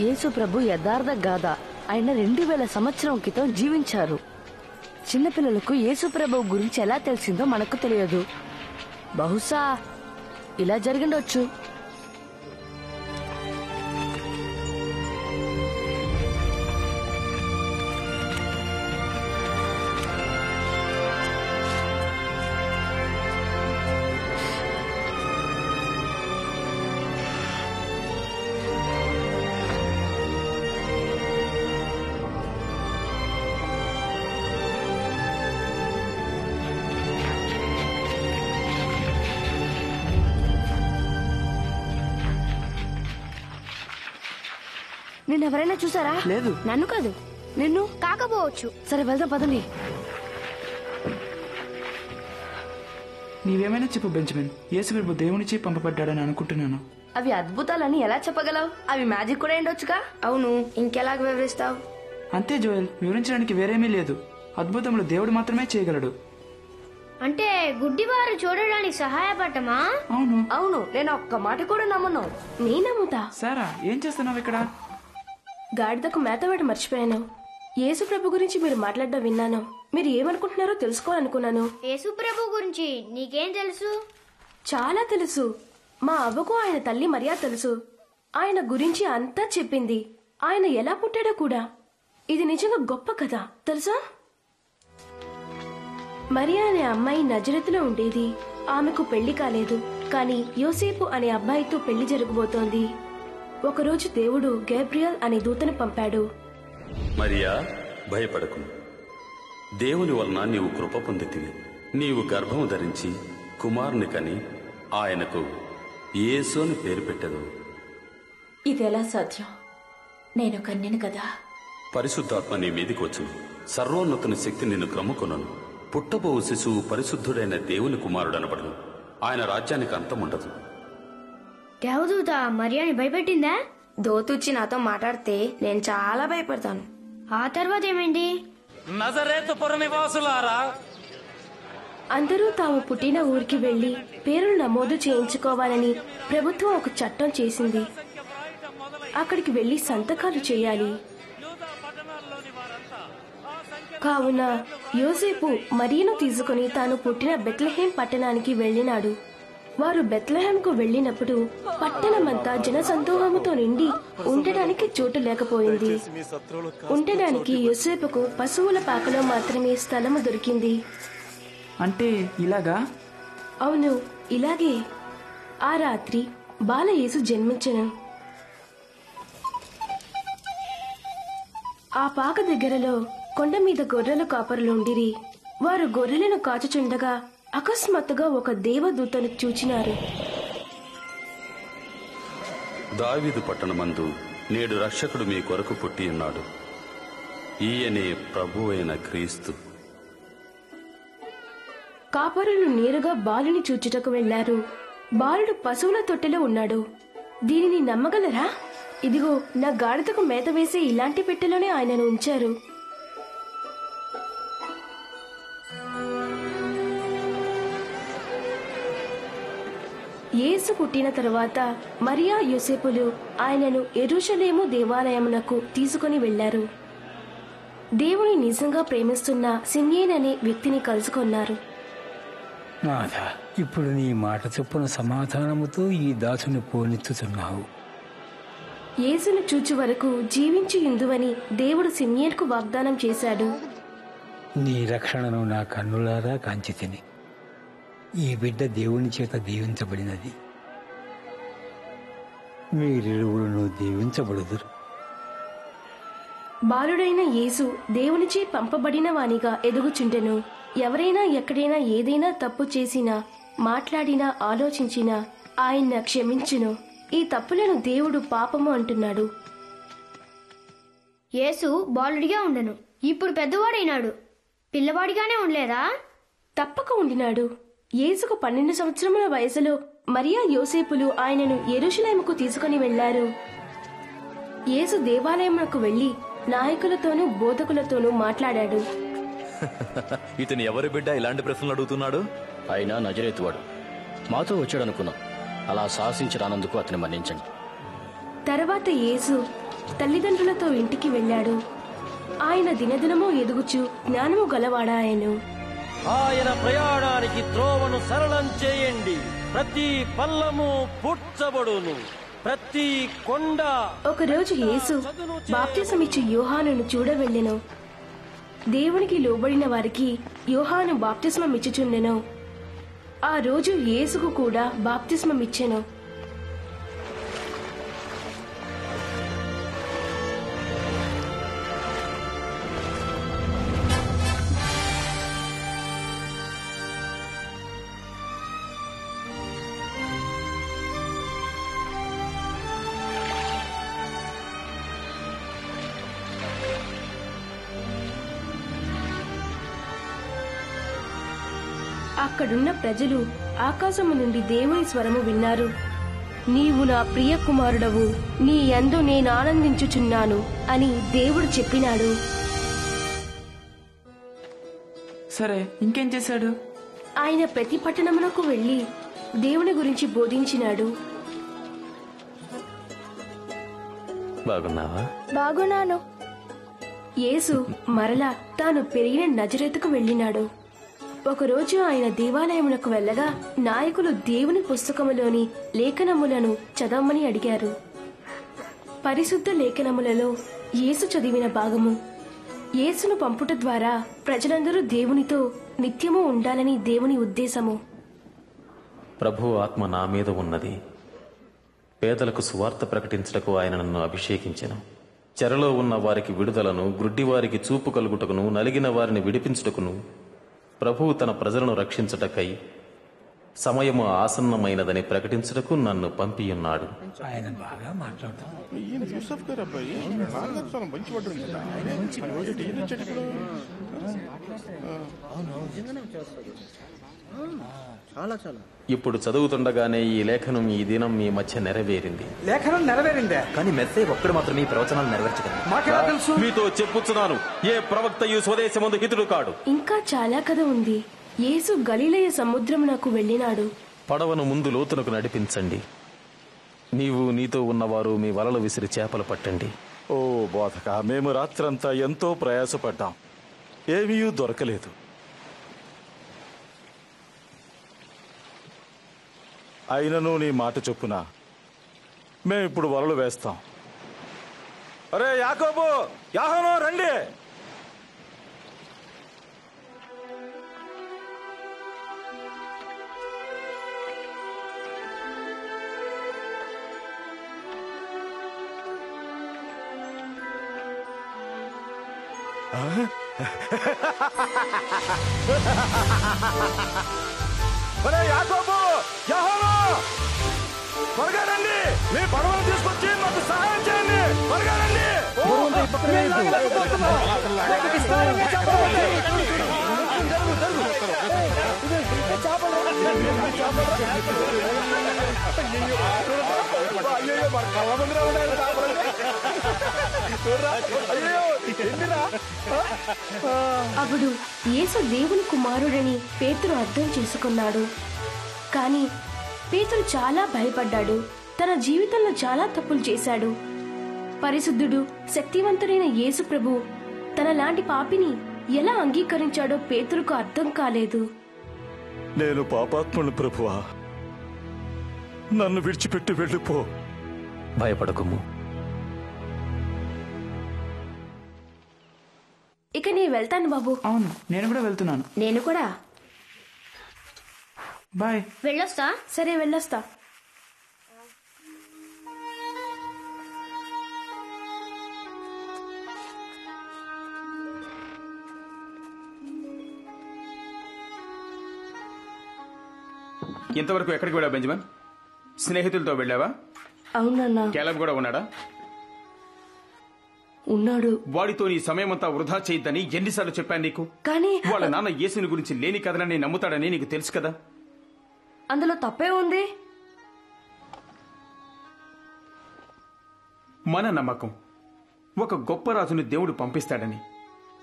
యేసు ప్రభు యథార్థ గాథ. ఆయన 2000 సంవత్సరం క్రితం జీవించారు. చిన్నపిల్లలకు యేసు ప్రభు గురించి ఎలా తెలిసిందో మనకు తెలియదు. బహుశా ఇలా జరిగిండొచ్చు. నిన్నెవరైనా చూసారా? లేదు. నన్ను కాదు, నిన్ను కాకపోవచ్చు. సరే వెళ్దాం పదండి. నీవేమైనా చెప్పు బెంజమిన్. యేసు ప్రభు దేవునిచే పంపబడ్డాడని అనుకుంటున్నాను. అవి అద్భుతాలని ఎలా చెప్పగలవు? అవి మ్యాజిక్ కూడా ఉండొచ్చుగా. అవును, ఇంకెలాగ వివరిస్తావు? అంతే జోయల్, వివరించడానికి వేరేమీ లేదు. అద్భుతములు దేవుడు మాత్రమే చేయగలడు. అంటే గుడ్డివారు చూడడానికి సహాయపడటమా? అవును. అవును, నేను ఒక్క మాట కూడా నమ్మను. నీ నమ్ముతా. సారా, ఏం చేస్తున్నావు ఇక్కడ? గాడిదకు మేతవాడు మర్చిపోయాను. యేసు ప్రభు గురించి మీరు మాట్లాడడం విన్నాను. మీరు ఏమనుకుంటున్నారో తెలుసుకోవాలనుకున్నాను. యేసు ప్రభు గురించి నీకేం తెలుసు? చాలా తెలుసు. మా అవ్వకు ఆయన తల్లి మరియా తెలుసు. ఆయన గురించి అంతా చెప్పింది. ఆయన ఎలా పుట్టాడో కూడా. ఇది నిజంగా గొప్ప కథ తెలుసా? మరియా అనే అమ్మాయి నజరతులో ఉండేది. ఆమెకు పెళ్లి కాలేదు. కానీ యోసేపు అనే అబ్బాయితో పెళ్లి జరగబోతోంది. ఒకరోజు దేవుడు గేబ్రియల్ అనే దూతను పంపాడు. మరియా, భయపడకు. దేవుని వలన నీవు కృప పొందితివి. నీవు గర్భము ధరించి కుమారుని కని ఆయనకు యేసు అని పేరు పెట్టెదు. ఇదెలా సాధ్యం? నేను కన్యను కదా. పరిశుద్ధాత్మ నీ మీదికి వచ్చును. సర్వోన్నతుని శక్తి నిన్ను క్రమ్ముకొనను. పుట్టబోవు శిశువు పరిశుద్ధుడైన దేవుని కుమారుడనబడును. ఆయన రాజ్యానికి అంతముండదు. దేవదూత మరియాని భయపెట్టిందా? దోతుచ్చి నాతో మాట్లాడితే నేను చాలా భయపడతాను. ఆ తర్వాత ఏమైంది? నజరేతు పుర నివాసులారా, అందరూ తాము పుట్టిన ఊరికి వెళ్లి పేరును నమోదు చేయించుకోవాలని ప్రభుత్వం ఒక చట్టం చేసింది. అక్కడికి వెళ్లి సంతకాలు చేయాలి. కావున యోసేపు మరియను తీసుకుని తాను పుట్టిన బెత్లెహేం పట్టణానికి వెళ్లినాడు. వారు బెత్లెహేంకు వెళ్లినప్పుడు పట్టణమంతా జనసందోహముతో నిండి ఉండడానికి చోటు లేకపోయింది. ఉండడానికి యోసేపుకు పశువుల పాకలో మాత్రమే స్థలము దొరికింది. అంటే ఇలాగా? అవును, ఇలాగే. ఆ రాత్రి బాలయేసు జన్మించెను. ఆ పాక దగ్గరలో కొండ మీద గొర్రెల కాపరులుండిరి. వారు గొర్రెలను కాచుచుండగా అకస్మాత్తుగా ఒక దేవదూతను చూచినారు. దావీదు పట్టణమందు నేడు రక్షకుడు మీ కొరకు పుట్టి ఉన్నాడు. ఈయనే ప్రభువైన క్రీస్తు. కాపరులు నేరుగా బాలుని చూచుటకు వెళ్లారు. బాలుడు పశువుల తొట్టెలో ఉన్నాడు. దీనిని నమ్మగలరా? ఇదిగో, నా గాడిదకు మేత వేసి ఇలాంటి పెట్టెలోనే ఆయనను ఉంచారు. యేసు పుట్టిన తరువాత మరియా యోసేపులు ఆయనను యెరూషలేము దేవాలయమునకు తీసుకుని వెళ్లారు. దేవుని నిజంగా ప్రేమిస్తున్న సిమ్యేన్ అనే వ్యక్తిని కలుసుకున్నారు. నాథా, ఇప్పుడు నీ మాట చొప్పున సమాధానముతో ఈ దాసుని పోనెత్తుతున్నావు. యేసును చూచు వరకు జీవించి ఇందువని దేవుడు సిమ్యేన్కు వాగ్దానం చేశాడు. నీ రక్షణను నా కన్నులారా కాంచితిని. ఈ బిడ్డ దేవుని చేత దీవించబడినది. మీరిరువురును దీవించబడుదురు. బాలుడైన యేసు దేవునిచే పంపబడిన వానిగా ఎదుగుచుండెను. ఎవరైనా ఎక్కడైనా ఏదైనా తప్పు చేసినా, మాట్లాడినా, ఆలోచించినా ఆయన క్షమించును. ఈ తప్పులను దేవుడు పాపము అంటున్నాడు. యేసు బాలుడిగా ఉండను, ఇప్పుడు పెద్దవాడైనాడు. పిల్లవాడిగానే ఉండలేదా? తప్పక ఉండినాడు. యేసుకు 12 సంవత్సరముల వయసులో మరియా యోసేపులు ఆయనను యెరూషలేముకు తీసుకుని వెళ్లారు. యేసు దేవాలయమునకు వెళ్లి నాయకులతోనూ బోధకులతోనూ మాట్లాడాడు. ఇతను ఎవరి బిడ్డ ఇలాంటి ప్రశ్నలు అడుగుతున్నాడు? ఆయన నజరేతువాడు. మాతో వచ్చాడనుకున్నాం. అలా సాహసించి రానందుకు అతని మన్నించండి. తర్వాత యేసు తల్లిదండ్రులతో ఇంటికి వెళ్ళాడు. ఆయన దినదినము ఎదుగుచు జ్ఞానము గలవాడాయను. ఆయన ప్రయాణానికి త్రోవను సరళం చేయండి. ప్రతి పల్లము పూడ్చబడును, ప్రతి కొండ. ఒకరోజు యేసు బాప్తిసమిచ్చు యోహానును చూడవెళ్ళెను. దేవునికి లోబడిన వారికి యోహాను బాప్తిస్మమిచ్చుచుండెను. ఆ రోజు యేసుకు కూడా బాప్తిస్మమిచ్చెను. అక్కడున్న ప్రజలు ఆకాశము నుండి దేవుని స్వరము విన్నారు. నీవు నా ప్రియ కుమారుడవు, నీ యందు నేను ఆనందించుచున్నాను అని దేవుడు చెప్పినాడు. సరే, ఇంకేం చేశాడు? ఆయన ప్రతి పట్టణమునకు వెళ్లి దేవుని గురించి బోధించినాడు. బాగున్నావా? బాగున్నాను. యేసు మరలా తాను పెరిగిన నజరేతుకు వెళ్ళినాడు. ఒకరోజు ఆయన దేవాలయమునకు వెళ్ళగా నాయకులు దేవుని పుస్తకములోని లేఖనములను చదవమని అడిగారు. పరిశుద్ధ లేఖనములలో యేసు చదివిన భాగము, యేసును పంపుట ద్వారా ప్రజలందరూ దేవునితో నిత్యము ఉండాలని దేవుని ఉద్దేశము. ప్రభు ఆత్మ నా మీద ఉన్నది. పేదలకు సువార్త ప్రకటించుటకు ఆయన నన్ను అభిషేకించెను. చెరలో ఉన్న వారికి విడుదలను, గ్రుడ్డివారికి చూపు కలుగుటకును, నలిగిన వారిని విడిపించుటకును, ప్రభువు తన ప్రజలను రక్షించుటకై సమయము ఆసన్నమైనదని ప్రకటించుటకు నన్ను పంపియున్నాడు. ఆయన బాగా మాట్లాడతాం. ఇప్పుడు చదువుతుండగానే ఈ లేఖనం ఈ దినం మీ మధ్య నెరవేరింది. లేఖనం నెరవేరిందే, కానీ మెస్సయ్య ఒక్కడు మాత్రమే ఈ ప్రవచనాలు నెరవేర్చగలరు. మాకెలా తెలుసు? మీతో చెప్పుచున్నాను, ఏ ప్రవక్తయు స్వదేశమందు హితుడు కాడు. ఇంకా చాలా కథ ఉంది. యేసు గలిలయ సముద్రమునకు వెళ్ళినాడు. పడవను ముందు లోతునకు నడిపించండి. నీవు నీతో ఉన్నవారు మీ వలలు విసిరి చేపలు పట్టండి. ఓ బోధక, మేము రాత్రంతా ఎంతో ప్రయాసపడ్డాం, ఏమీ దొరకలేదు. అయినను నీ మాట చొప్పున మేమిప్పుడు వలలు వేస్తాం. అరే యాకోబు, యాహోను, రండి. అరే యాకోబు, యాహోను, త్వరగా రండి. మీ పడవను తీసుకొచ్చి మాకు సహాయం చేయండి. త్వరగా రండి. అప్పుడు యేసు దేవుని కుమారుడని పేతురు అర్థం చేసుకున్నాడు. కాని పేతురు చాలా భయపడ్డాడు. తన జీవితంలో చాలా తప్పులు చేశాడు. పరిశుద్ధుడు, శక్తివంతుడైన యేసు ప్రభు తనలాంటి పాపిని ఎలా అంగీకరించాడో పేతురుకు అర్థం కాలేదు. నేను పాపాత్ముని ప్రభువా, నన్ను విడిచిపెట్టి వెళ్ళిపో. భయపడకుము. ఇక నీ వెళ్తాను బాబు. అవును, నేను కూడా వెళ్తున్నాను. నేను కూడా. బాయ్. వెళ్ళొస్తా. సరే, వెళ్ళొస్తా. ఇంతవరకు ఎక్కడికి వెళ్ళావు బెంజమిన్? స్నేహితులతో వెళ్ళావా? అవునన్నా. కేలబ్ కూడా ఉన్నాడా? ఉన్నాడు. వాడితో నీ సమయమంతా వృధా చేయొద్దని ఎన్నిసార్లు చెప్పాను నీకు? కానీ వాళ్ళ నాన్న యేసుని గురించి లేని కథనని నమ్ముతాడని నీకు తెలుసు కదా. అందులో తప్పే ఉంది. మన నమ్మకం ఒక గొప్ప రాజుని దేవుడు పంపిస్తాడని,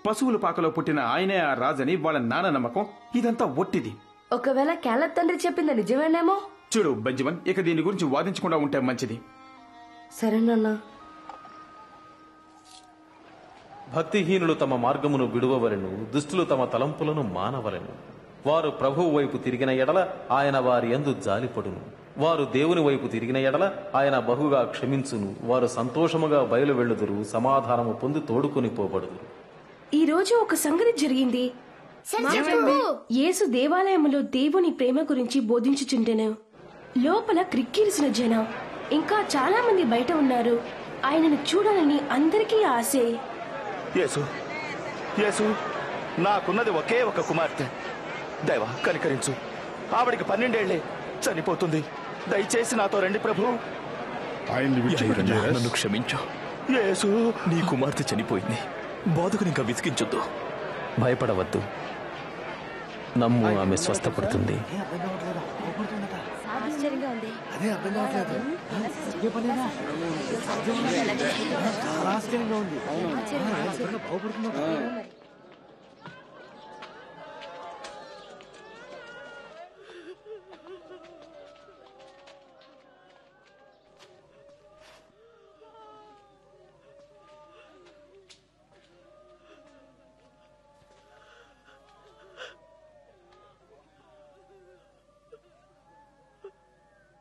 పశువుల పాకలో పుట్టిన ఆయనే ఆ రాజని వాళ్ళ నాన్న నమ్మకం. ఇదంతా ఒట్టిది. ఒకవేళ క్యాలబ్ తండ్రి చెప్పింది నిజమేనేమో. చూడు బెంజమిన్, ఇక దీని గురించి వాదించకుండా ఉంటే మంచిది. సరే నాన్న. భక్తిహీనులు తమ మార్గమును విడువవలెను, దుష్టులు తమ తలంపులను మానవలెను. వారు ప్రభువు వైపు తిరిగిన ఎడల ఆయన వారి యందు జాలిపడును. వారు దేవుని వైపు తిరిగిన ఎడల ఆయన బహుగా క్షమించును. వారు సంతోషముగా బయలు వెళ్ళుదురు, సమాధానము పొంది తోడుకొని పోబడుదురు. ఈ రోజు ఒక సంగతి జరిగింది. యేసు దేవాలయములో దేవుని ప్రేమ గురించి బోధించుచుండెను. లోపల క్రిక్కిరిసిన జనం, ఇంకా చాలా మంది బయట ఉన్నారు. ఆయనను చూడాలని అందరికీ ఆశే. యేసు, యేసు, నాకున్నది ఒకే ఒక కుమార్తె. దైవా, కనికరించు. ఆవిడికి 12 ఏళ్లే, చనిపోతుంది. దయచేసి నాతో రండి ప్రభు. నన్ను క్షమించు యేసు. నీ కుమార్తె చనిపోయింది. బాధకుని ఇంకా విసిగించొద్దు. భయపడవద్దు, నమ్ము, ఆమె స్వస్థపడుతుంది. ఆశ్చర్యంగా ఉంది. అదే అర్థం కావట్లేదు. చాలా ఆశ్చర్యంగా ఉంది.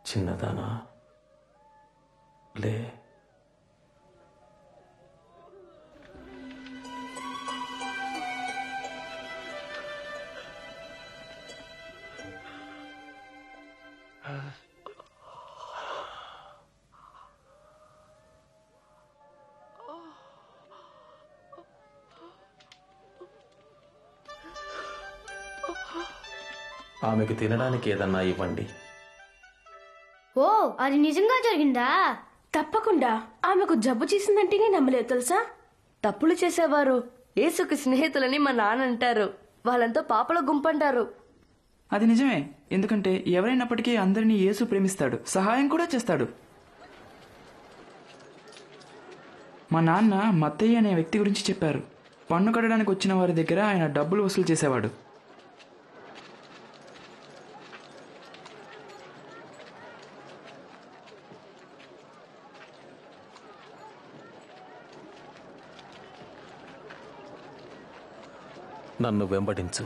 చిన్నదానా, లే. ఆమెకు తినడానికి ఏదన్నా ఇవ్వండి. ఓ, అది నిజంగా జరిగిందా? తప్పకుండా. ఆమెకు జబ్బు చేసిందంటేనే నమ్మలేదు తెలుసా. తప్పులు చేసేవారు యేసుకి స్నేహితులని మా నాన్న అంటారు. వాళ్ళంతా పాపల గుంపంటారు. అది నిజమే. ఎందుకంటే ఎవరైనప్పటికీ అందరినీ యేసు ప్రేమిస్తాడు, సహాయం కూడా చేస్తాడు. మా నాన్న మత్తయ్య అనే వ్యక్తి గురించి చెప్పారు. పన్ను కట్టడానికి వచ్చిన వారి దగ్గర ఆయన డబ్బులు వసూలు చేసేవాడు. నన్ను వెంబడించు.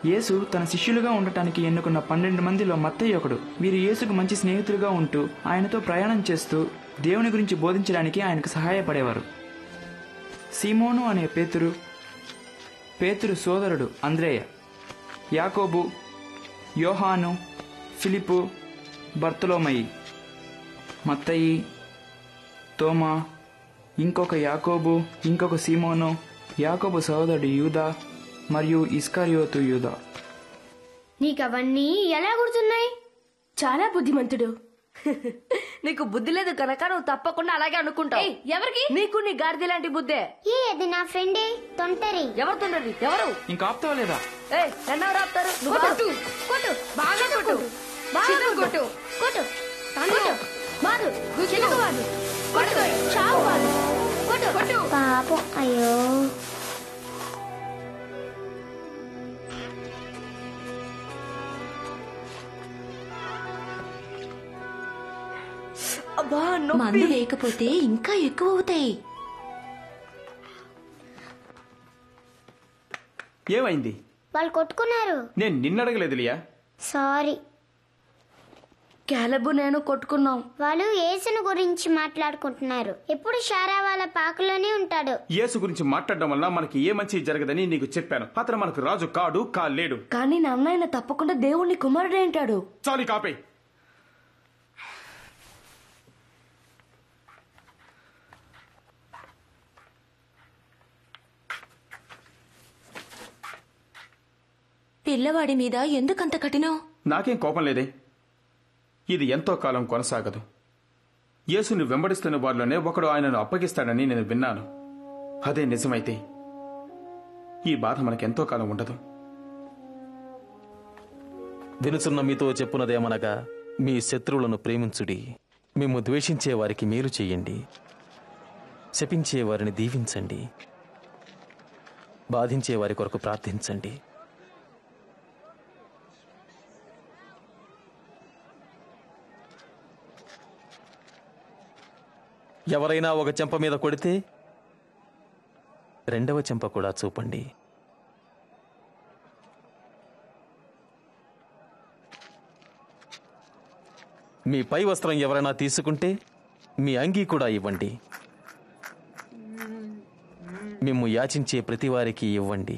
యేసు తన శిష్యులుగా ఉండటానికి ఎన్నుకున్న 12 మందిలో మత్తయి ఒకడు. వీరు యేసుకు మంచి స్నేహితులుగా ఉంటూ ఆయనతో ప్రయాణం చేస్తూ దేవుని గురించి బోధించడానికి ఆయనకు సహాయపడేవారు. సీమోను అనే పేతురు సోదరుడు అంద్రేయ, యాకోబు, యోహాను, ఫిలిప్పు, బర్తలోమయి, మత్తయి, తోమా, ఇంకొక యాకోబు, ఇంకొక సీమోను, యాకోబు సోదరుడు యూదా మరియు ఇస్కరియోతు యూదా. నీకవన్నీ ఎలా గుర్తున్నాయి? చాలా బుద్ధిమంతుడు. నీకు బుద్ధి లేదు కనుక నువ్వు తప్పకుండా అలాగే అనుకుంటావు. ఎవరికి? నీకు నీ గాడిద లాంటి బుద్ధే. అది నా ఫ్రెండే తొంటరి. ఎవరు తొంటరి? ఎవరు? ఇంకా ఆపుతావా లేదా? ఎన్నెవరు ఆపుతారు? నువ్వు కొట్టు, కొట్టు, బాగా కొట్టు, బాగా కొట్టు, కొట్టు, కొట్టు, బాదు, చిలుక బాదు, కొట్టు, చావు బాదు, కొట్టు, కొట్టు. పాపం, అయ్యో. మందు లేకపోతే ఇంకా ఎక్కువ అవుతాయి. ఏమైంది? వాళ్ళు కొట్టుకున్నారు. నేను నిన్నడగలేదు లియా. సారీ. క్యాలెబు నేను కొట్టుకున్నాం. వాళ్ళు యేసును గురించి మాట్లాడుకుంటున్నారు. ఎప్పుడు షారా వాళ్ళ పాకలోనే ఉంటాడు. యేసు గురించి మాట్లాడడం వల్ల మనకి ఏ మంచి జరగదని నీకు చెప్పాను. అతను మనకు రాజు కాడు, కాలేడు. కానీ నాన్న ఆయన తప్పకుండా దేవుణ్ణి కుమారుడే అంటాడు. చాలు కాపే. పిల్లవాడి మీద ఎందుకంత కఠినం? నాకేం కోపం లేదే. ఇది ఎంతో కాలం కొనసాగదు. యేసుని వెంబడిస్తున్న వారిలోనే ఒకడు ఆయనను అప్పగిస్తాడని నేను విన్నాను. అదే నిజమైతే ఈ బాధ మనకెంతో కాలం ఉండదు. వినుచున్న మీతో చెప్పునదేమనగా, మీ శత్రువులను ప్రేమించుడి, మేము ద్వేషించే వారికి మేలు చేయండి, శపించే వారిని దీవించండి, బాధించే వారి కొరకు ప్రార్థించండి. ఎవరైనా ఒక చెంప మీద కొడితే రెండవ చెంప కూడా చూపండి. మీ పై వస్త్రం ఎవరైనా తీసుకుంటే మీ అంగీ కూడా ఇవ్వండి. మిమ్ము యాచించే ప్రతివారికి ఇవ్వండి.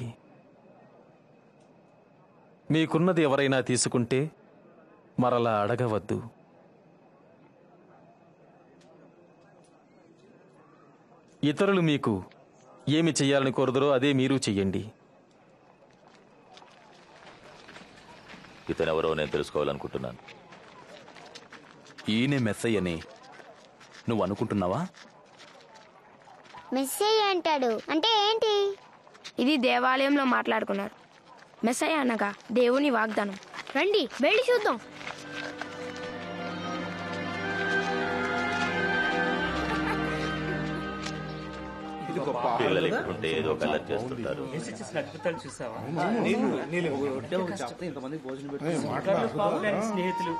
మీకున్నది ఎవరైనా తీసుకుంటే మరలా అడగవద్దు. ఇతరులు మీకు ఏమి చెయ్యాలని కోరుదరో అదే మీరు చెయ్యండి. ఇతనెవరో నేను తెలుసుకోవాలనుకుంటున్నాను. ఈయనే మెస్సయ్యని నువ్వు అనుకుంటున్నావా? మెస్సయ్య అంటాడు అంటే ఏంటి? ఇది దేవాలయంలో మాట్లాడుకున్నారు. మెస్సయ్య అనగా దేవుని వాగ్దానం. రండి వెళ్ళి చూద్దాం. పిల్లలు ఎక్కుంటే ఏదో కలర్ చేస్తుంటారు. స్నేహితులు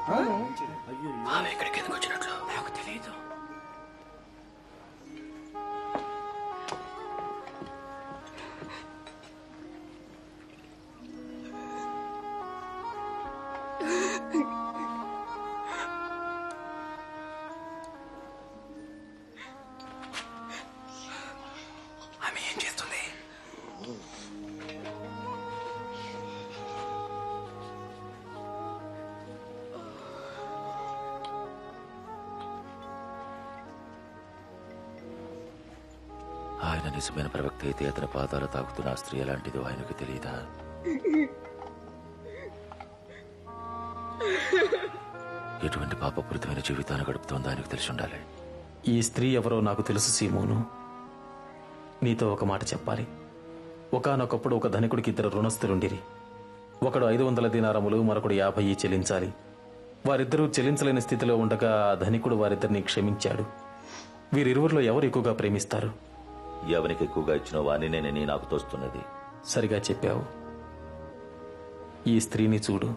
ఆయన నిజమైన ప్రవక్త అయితే అతని పాదాలు తాకుతున్న ఆ స్త్రీ ఎలాంటిదో ఆయనకు తెలియదా? ఎటువంటి పాపపూరితమైన జీవితాన్ని గడుపుతోందో ఆయనకు తెలిసి ఉండాలి. ఈ స్త్రీ ఎవరో నాకు తెలుసు సీమోను. నీతో ఒక మాట చెప్పాలి. ఒకానొకప్పుడు ఒక ధనికుడికి 2 రుణస్థులుండిరి. ఒకడు 500 దీనారములు, మరొకడు 50 చెల్లించాలి. వారిద్దరూ చెల్లించలేని స్థితిలో ఉండగా ఆ ధనికుడు వారిద్దరిని క్షమించాడు. వీరిరువురిలో ఎవరు ఎక్కువగా ప్రేమిస్తారు? ఎవరికి ఎక్కువగా ఇచ్చిన వాణ్ణి నాకు తోస్తున్నది. సరిగా చెప్పావు. ఈ స్త్రీని చూడు.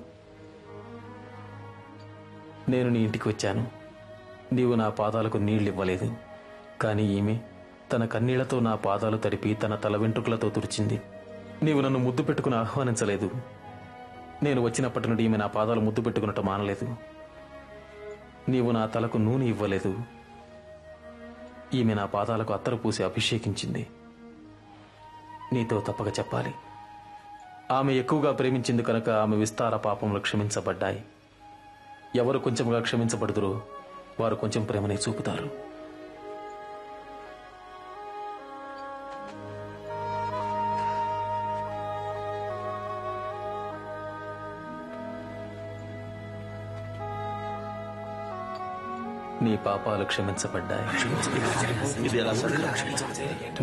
నేను నీ ఇంటికి వచ్చాను. నీవు నా పాదాలకు నీళ్ళివ్వలేదు. కానీ ఈమె తన కన్నీళ్లతో నా పాదాలు తడిపి తన తల వెంట్రుకలతో తుడిచింది. నీవు నన్ను ముద్దు పెట్టుకుని ఆహ్వానించలేదు. నేను వచ్చినప్పటి నుండి ఈమె నా పాదాలు ముద్దు పెట్టుకున్నట్టు మానలేదు. నీవు నా తలకు నూనె ఇవ్వలేదు. ఈమె నా పాదాలకు అత్తరు పూసి అభిషేకించింది. నీతో తప్పక చెప్పాలి. ఆమె ఎక్కువగా ప్రేమించింది కనుక ఆమె విస్తార పాపములు క్షమించబడ్డాయి. ఎవరు కొంచెంగా క్షమించబడుదురో వారు కొంచెం ప్రేమని చూపుతారు. నీ పాపాలు క్షమించబడ్డాయి.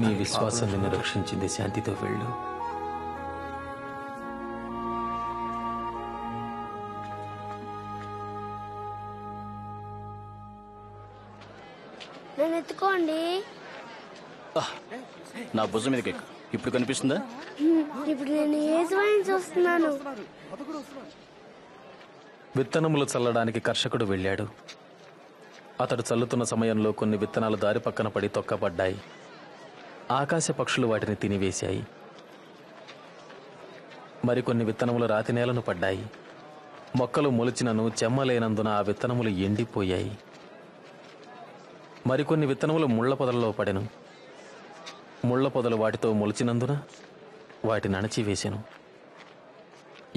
నీ విశ్వాసం నిన్ను రక్షించింది. శాంతితో వెళ్ళు. నన్ను ఎత్తుకోండి. నా భుజం మీదకి ఎక్కు. ఇప్పుడు కనిపిస్తుందా? ఇప్పుడు నేను యేసుని చూస్తున్నాను. విత్తనములు చల్లడానికి కర్షకుడు వెళ్ళాడు. అతడు చల్లుతున్న సమయంలో కొన్ని విత్తనాలు దారి పక్కన పడి తొక్కబడ్డాయి. ఆకాశ పక్షులు వాటిని తినివేశాయి. మరికొన్ని విత్తనములు రాతి నేలను పడ్డాయి. మొక్కలు మొలిచినను చెమ్మలేనందున ఆ విత్తనములు ఎండిపోయాయి. మరికొన్ని విత్తనములు ముళ్ల పొదలలో పడెను. ముళ్ల పొదలు వాటితో మొలిచినందున వాటిని అణచివేశెను.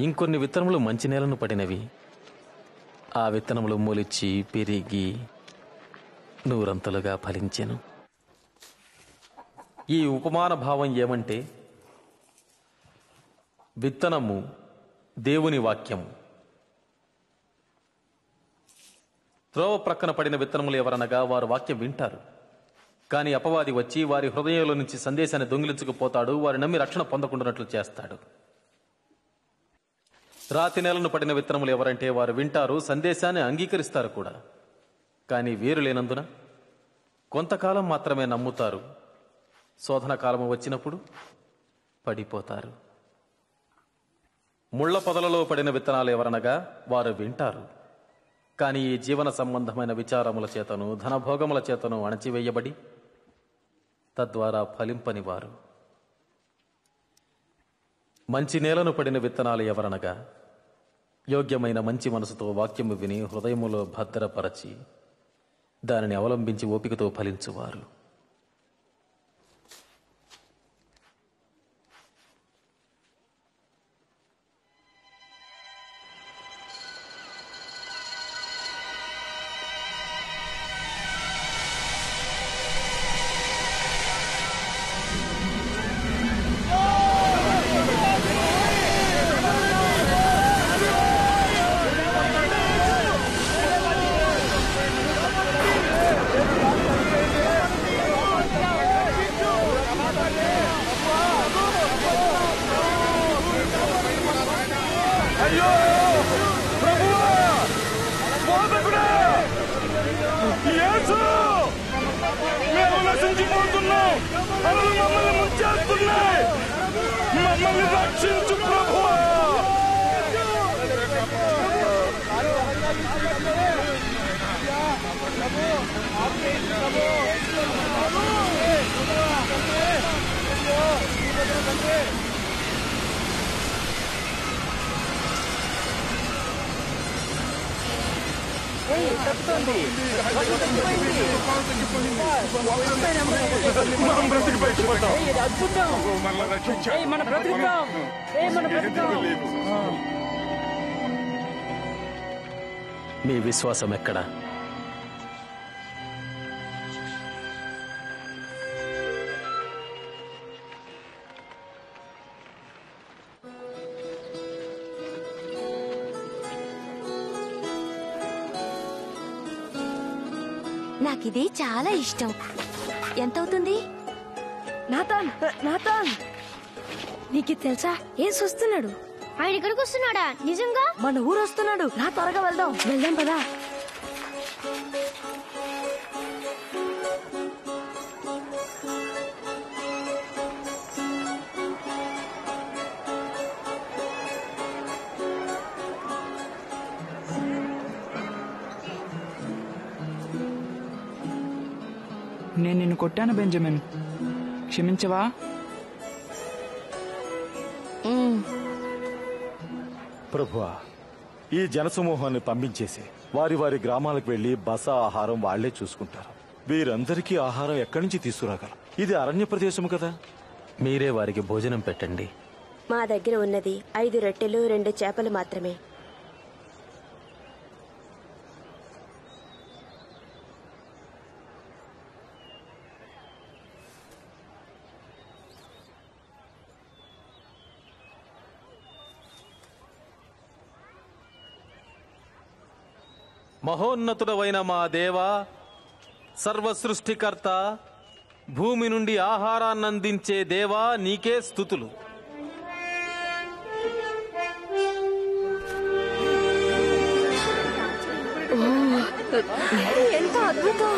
ఇంకొన్ని విత్తనములు మంచి నేలను పడినవి. ఆ విత్తనములు మొలిచి పెరిగి నూరంతలుగా ఫలించెను. ఈ ఉపమాన భావం ఏమంటే, విత్తనము దేవుని వాక్యము. త్రోవ ప్రక్కన పడిన విత్తనములు ఎవరనగా వారు వాక్యం వింటారు. కానీ అపవాది వచ్చి వారి హృదయంలో నుంచి సందేశాన్ని దొంగిలించుకుపోతాడు. వారి నమ్మి రక్షణ పొందకుండానట్లు చేస్తాడు. రాతి నేలను పడిన విత్తనములు ఎవరంటే వారు వింటారు, సందేశాన్ని అంగీకరిస్తారు కూడా. కానీ వీరు లేనందున కొంతకాలం మాత్రమే నమ్ముతారు. శోధన కాలము వచ్చినప్పుడు పడిపోతారు. ముళ్ల పొదలలో పడిన విత్తనాలు ఎవరనగా వారు వింటారు. కానీ ఈ జీవన సంబంధమైన విచారముల చేతను ధనభోగముల చేతను అణచివేయబడి తద్వారా ఫలింపని వారు. మంచి నేలను పడిన విత్తనాలు ఎవరనగా యోగ్యమైన మంచి మనసుతో వాక్యము విని హృదయములో భద్రపరచి దానిని అవలంబించి ఓపికతో ఫలించువారు. మీ విశ్వాసం ఎక్కడా? నాకిది చాలా ఇష్టం. ఎంతవుతుంది? నాతాన్, నాతాన్, నీకు తెలుసా ఏసు వస్తున్నాడు. ఆయన ఇక్కడికి వస్తున్నాడా? నిజంగా? మన ఊరు వస్తున్నాడు. నా త్వరగా వెళ్దాం. వెళ్దాం పదా. నేను నిన్ను కొట్టాను బెంజమిన్, క్షమించవా? ప్రభువా, ఈ జనసమూహాన్ని పంపించేసి వారి వారి గ్రామాలకు వెళ్లి బస ఆహారం వాళ్లే చూసుకుంటారు. వీరందరికీ ఆహారం ఎక్కడి నుంచి తీసుకురాగలం? ఇది అరణ్య ప్రదేశం కదా. మీరే వారికి భోజనం పెట్టండి. మా దగ్గర ఉన్నది 5 రొట్టెలు 2 చేపలు మాత్రమే. మహోన్నతుడవైన మా దేవా, సర్వసృష్టికర్త, భూమి నుండి ఆహారాన్నందించే దేవా, నీకే స్తుతులు. ఎంత అద్భుతం!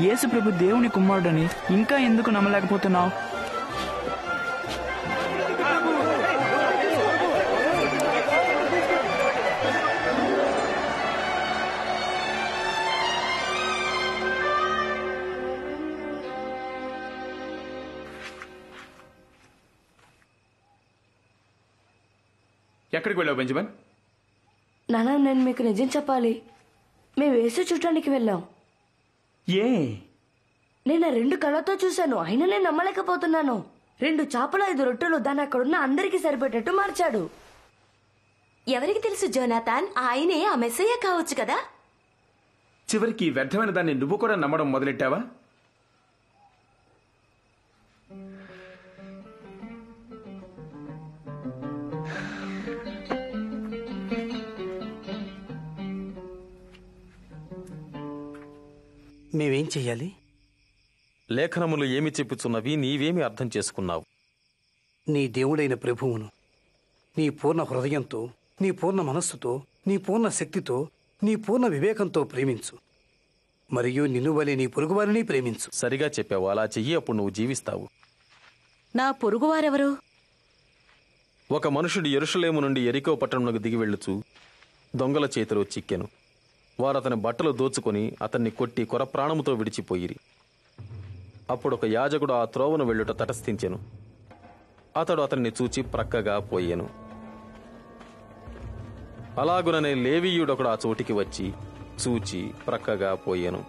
యేసు ప్రభు దేవుని కుమారుడని ఇంకా ఎందుకు నమ్మలేకపోతున్నావు? ఎక్కడికి వెళ్ళావు బెంజమిన్? నాన్న, నేను మీకు నిజం చెప్పాలి. మేము యేసు చూడటానికి వెళ్ళాం. ఏ? నేను 2 కళ్ళతో చూశాను, అయినా నేను నమ్మలేకపోతున్నాను. 2 చేపలు 5 రొట్టెలు దాన్ని అక్కడున్న అందరికీ సరిపెట్టేట్టు మార్చాడు. ఎవరికి తెలుసు జోనాథాన్, ఆయనే ఆ మెస్సయ్య కావచ్చు కదా. చివరికి వ్యర్థమైన దాన్ని నువ్వు కూడా నమ్మడం మొదలెట్టావా? మేమేం చెయ్యాలి? లేఖనములు ఏమి చెప్పుచున్నవి నీవేమి అర్థం చేసుకున్నావు? నీ దేవుడైన ప్రభువును నీ పూర్ణ హృదయంతో, నీ పూర్ణ మనస్సుతో, నీ పూర్ణ శక్తితో, నీ పూర్ణ వివేకంతో ప్రేమించు. మరియు నిన్ను వలె నీ పొరుగువారిని ప్రేమించు. సరిగా చెప్పావు. అలా చెయ్యి, అప్పుడు నువ్వు జీవిస్తావు. నా పొరుగువారెవరు? ఒక మనుషుడు యెరూషలేము నుండి యెరికో పట్టణమునకు దిగి వెళ్ళుచు దొంగల చేతిలో చిక్కెను. వారు అతని బట్టలు దోచుకొని అతన్ని కొట్టి కొరప్రాణముతో విడిచిపోయిరి. అప్పుడు ఒక యాజకుడు ఆ త్రోవను వెళ్ళుట తటస్థించెను. అతడు అతన్ని చూచి ప్రక్కగా పోయెను. అలాగుననే లేవీయుడొకడు ఆ చోటికి వచ్చి చూచి ప్రక్కగా పోయెను.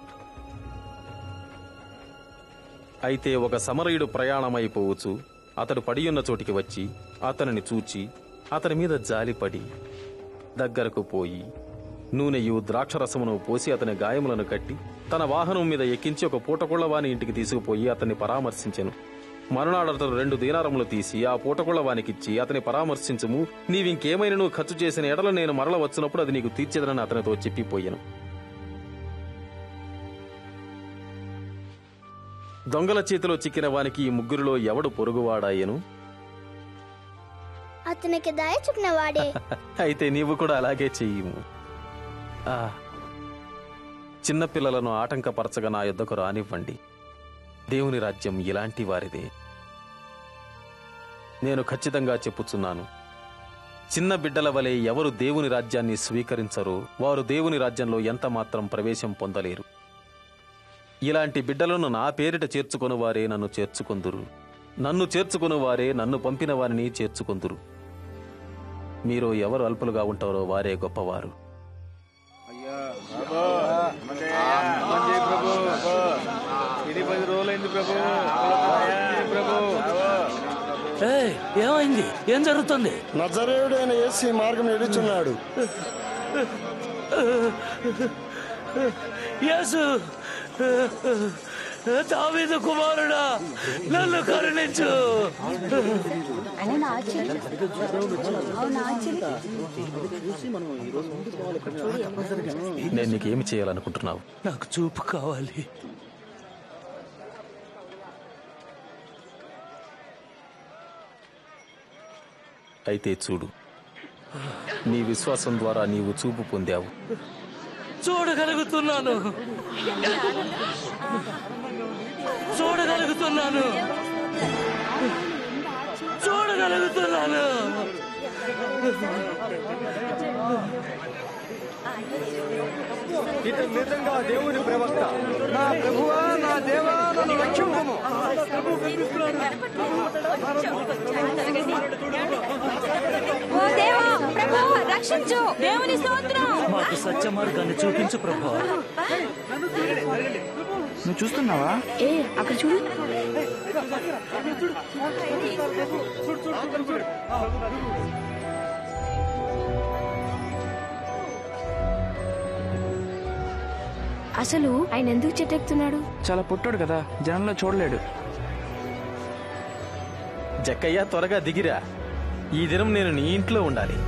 అయితే ఒక సమరయుడు ప్రయాణమైపోవచ్చు అతడు పడియున్న చోటికి వచ్చి అతనిని చూచి అతని మీద జాలిపడి దగ్గరకు పోయి నూనెయు ద్రాక్షరసమును పోసి అతని గాయములను కట్టి తన వాహనం మీద ఎక్కించి ఒక పూటకుళ్లవాని ఇంటికి తీసుకుపోయి అతన్ని పరామర్శించెను. మరునాడు అతడు 2 దీనారములు తీసి ఆ పూటకుళ్లవానికిచ్చి అతని పరామర్శించుము, నీవింకేమైనా ఖర్చు చేసిన ఎడల నేను మరల వచ్చినప్పుడు అది నీకు తీర్చేదనని అతనితో చెప్పిపోయాను. దొంగల చేతిలో చిక్కిన వానికి ఈ ముగ్గురిలో ఎవడు పొరుగువాడాయను? అతనికి దయ చూపిన వాడే. అయితే నీవు కూడా అలాగే చెయ్యము. చిన్నపిల్లలను ఆటంకపరచగా నా యొద్దకు రానివ్వండి. దేవుని రాజ్యం ఇలాంటి వారిదే. నేను ఖచ్చితంగా చెప్పుచున్నాను, చిన్న బిడ్డల వలె ఎవరు దేవుని రాజ్యాన్ని స్వీకరించరో వారు దేవుని రాజ్యంలో ఎంత మాత్రం ప్రవేశం పొందలేరు. ఇలాంటి బిడ్డలను నా పేరిట చేర్చుకుని వారే నన్ను చేర్చుకొందురు, నన్ను చేర్చుకుని వారే నన్ను పంపిన వారిని చేర్చుకొందురు. మీరు ఎవరు అల్పులుగా ఉంటారో వారే గొప్పవారు. ఏమైంది? ఏం జరుగుతుంది? నజరేయుడైన యేసు మార్గం ఎడుచున్నాడు. యేసు, దావీదు కుమారుడా, నన్ను కరుణించు. నేను నీకేమి చేయాలనుకుంటున్నావు? నాకు చూపు కావాలి. అయితే చూడు, నీ విశ్వాసం ద్వారా నీవు చూపు పొందావు. చూడగలుగుతున్నాను, చూడగలుగుతున్నాను, చూడగలుగుతున్నాను. ఇతను నిజంగా దేవుని ప్రవక్త. నా ప్రభువా, నా దేవా, నన్ను రక్షించుము. ఓ దేవా, ప్రభువా, రక్షించు. దేవుని స్తోత్రం. మాకు సత్య మార్గాన్ని చూపించు ప్రభువా. నువ్వు చూస్తున్నావా? అక్కడ చూడు. అసలు ఆయన ఎందుకు చెట్టెక్కుతున్నాడు? చాలా పొట్టాడు కదా, జనంలో చూడలేడు. జక్కయ్య, త్వరగా దిగిరా. ఈ దినం నేను నీ ఇంట్లో ఉండాలి.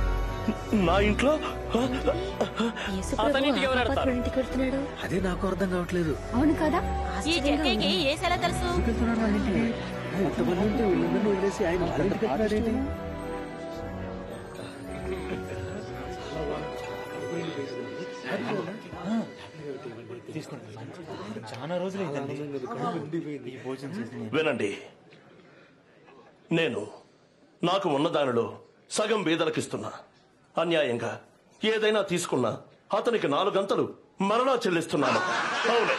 నా ఇంట్లో? అదే నాకు అర్థం కావట్లేదు. అవును కదా, ఈ జక్కయ్యకి ఏసెలా తెలుసు? చాలా రోజులైందండి. వినండి, నేను నాకు ఉన్న దానిలో సగం బీదలకిస్తున్నా. అన్యాయంగా ఏదైనా తీసుకున్నా అతనికి 4 గంటలు మరలా చెల్లిస్తున్నాను. అవును,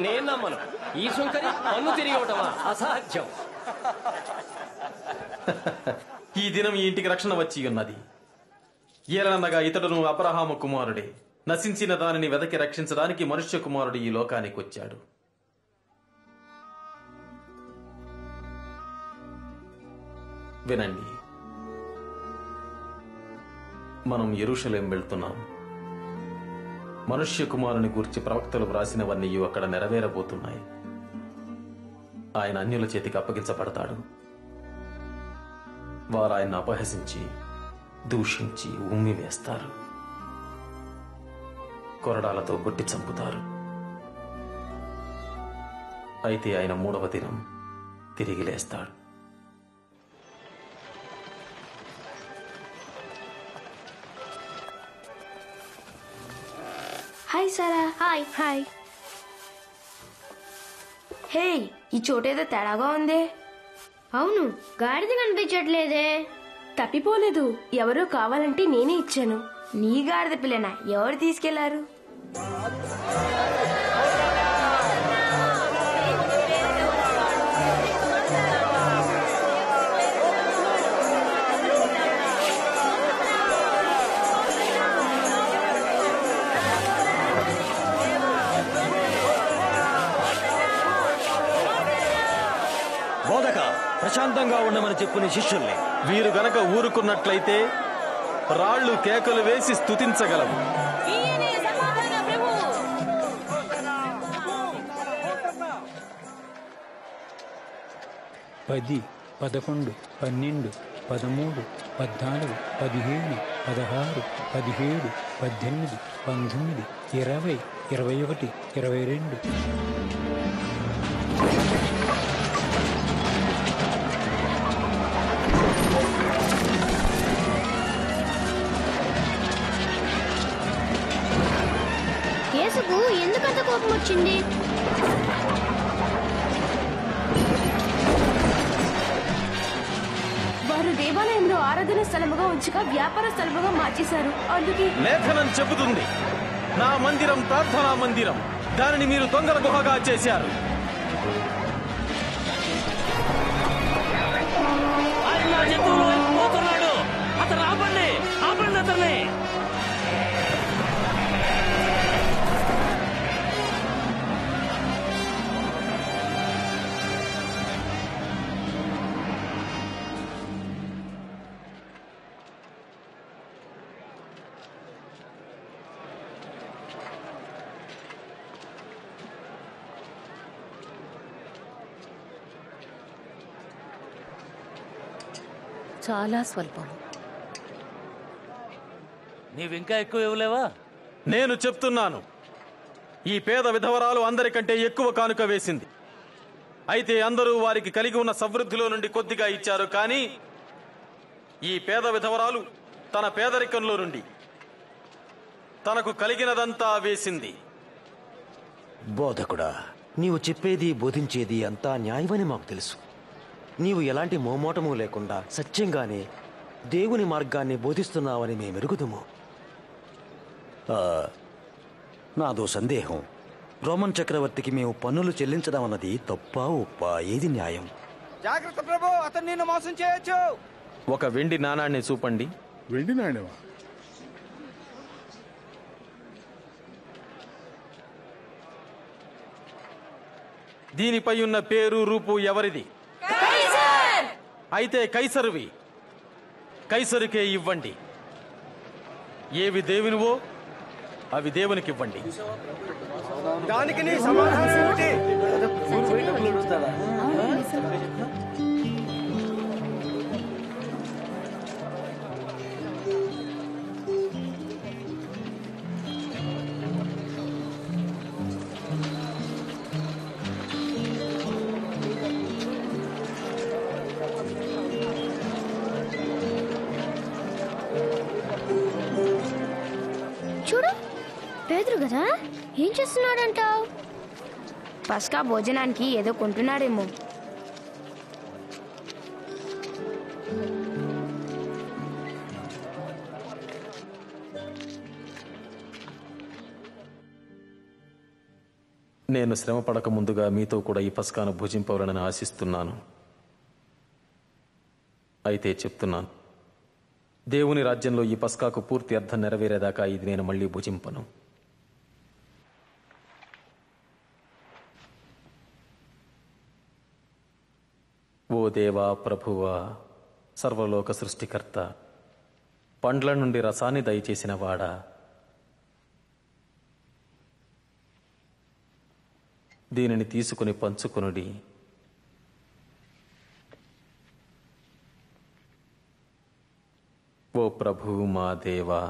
నేను నమ్మను. ఈ సుంకరి పన్ను తిరిగి ఇవ్వటమా? అసాధ్యం. ఈ దినం ఈ ఇంటికి రక్షణ వచ్చి ఉన్నది. ఏలనగా ఇతడును అబ్రహాము కుమారుడే. నశించిన దానిని వెదకి రక్షించడానికి మనుష్య కుమారుడు ఈ లోకానికి వచ్చాడు. వినండి, మనం యెరూషలేం వెళ్తున్నాం. మనుష్య కుమారుని గూర్చి ప్రవక్తలు వ్రాసినవన్నీ అక్కడ నెరవేరబోతున్నాయి. ఆయన అన్యుల చేతికి అప్పగించబడతాడు. వారు ఆయన్ని అపహసించి దూషించి ఉమ్మి వేస్తారు, కొరడాలతో కొట్టి చంపుతారు. అయితే ఆయన 3వ దినం తిరిగి లేస్తాడు. Hi Sarah. Hi hi. Hey, ఈ చోటేదో తేడాగా ఉంది. అవును, గాడిద కనిపించట్లేదే. తప్పిపోలేదు, ఎవరో కావాలంటే నేనే ఇచ్చాను. నీ గాడిద పిల్లనా? ఎవరు తీసుకెళ్లారు? బోధక, ప్రశాంతంగా ఉండమని చెప్పు నీ శిష్యుల్ని. వీరు గనక ఊరుకున్నట్లయితే రాళ్లు కేకలు వేసి స్తుతించగలవు. పది, 11, 12, 13, 14, 15, 16, 17, 18, 19, 20, 21, 22. యేసుకు ఎందుకంత కోపం వచ్చింది? వారు దేవాలయంలో ఆరాధన స్థలముగా ఉంచగా వ్యాపార స్థలముగా మార్చేశారు. అందుకే లేఖనం చెబుతుంది, నా మందిరం ప్రార్థనా మందిరం, దానిని మీరు దొంగల గుహగా చేశారు. అతను ఆపండి, ఆపండి అతన్ని. చాలా స్వల్పం. నీవింకా ఎక్కువ ఇవ్వలేవా? నేను చెప్తున్నాను, ఈ పేద విధవరాలు అందరికంటే ఎక్కువ కానుక వేసింది. అయితే అందరూ వారికి కలిగి ఉన్న సమృద్ధిలో నుండి కొద్దిగా ఇచ్చారు. కానీ ఈ పేద విధవరాలు తన పేదరికంలో నుండి తనకు కలిగినదంతా వేసింది. బోధకుడా, నీవు చెప్పేది బోధించేది అంతా న్యాయమని మాకు తెలుసు. నీవు ఎలాంటి మోమోటము లేకుండా సత్యంగానే దేవుని మార్గాన్ని బోధిస్తున్నావని మేమెరుగుదుము. నాదో సందేహం. రోమన్ చక్రవర్తికి మేము పన్నులు చెల్లించదామన్నది తప్పా ఒప్పా? ఏది న్యాయం? జాగ్రత్త ప్రభు, అతను నిన్ను మోసం చేయొచ్చు. ఒక వెండి నాణాన్ని చూపండి. వెండి నాణ్యమా? దీనిపై ఉన్న పేరు రూపు ఎవరిది? అయితే కైసరువి. కైసరుకే ఇవ్వండి. ఏవి దేవునివో అవి దేవునికి ఇవ్వండి. దానికి నీ సమాధానం ఏమిటి? చూడు, పేదరు కదా, ఏం చేస్తున్నాడంటావు? పస్కా భోజనానికి ఏదో కొంటున్నాడేమో. నేను శ్రమ పడక ముందుగా మీతో కూడా ఈ పస్కాను భుజింపవలనని ఆశిస్తున్నాను. అయితే చెప్తున్నాను, దేవుని రాజ్యంలో ఈ పస్కాకు పూర్తి అర్థం నెరవేరేదాకా ఇది నేను మళ్ళీ భుజింపను. ఓ దేవా, ప్రభువా, సర్వలోక సృష్టికర్త, పండ్ల నుండి రసాన్ని దయచేసిన వాడా, దీనిని తీసుకుని పంచుకొనుడి. ఓ ప్రభువు, మా దేవా,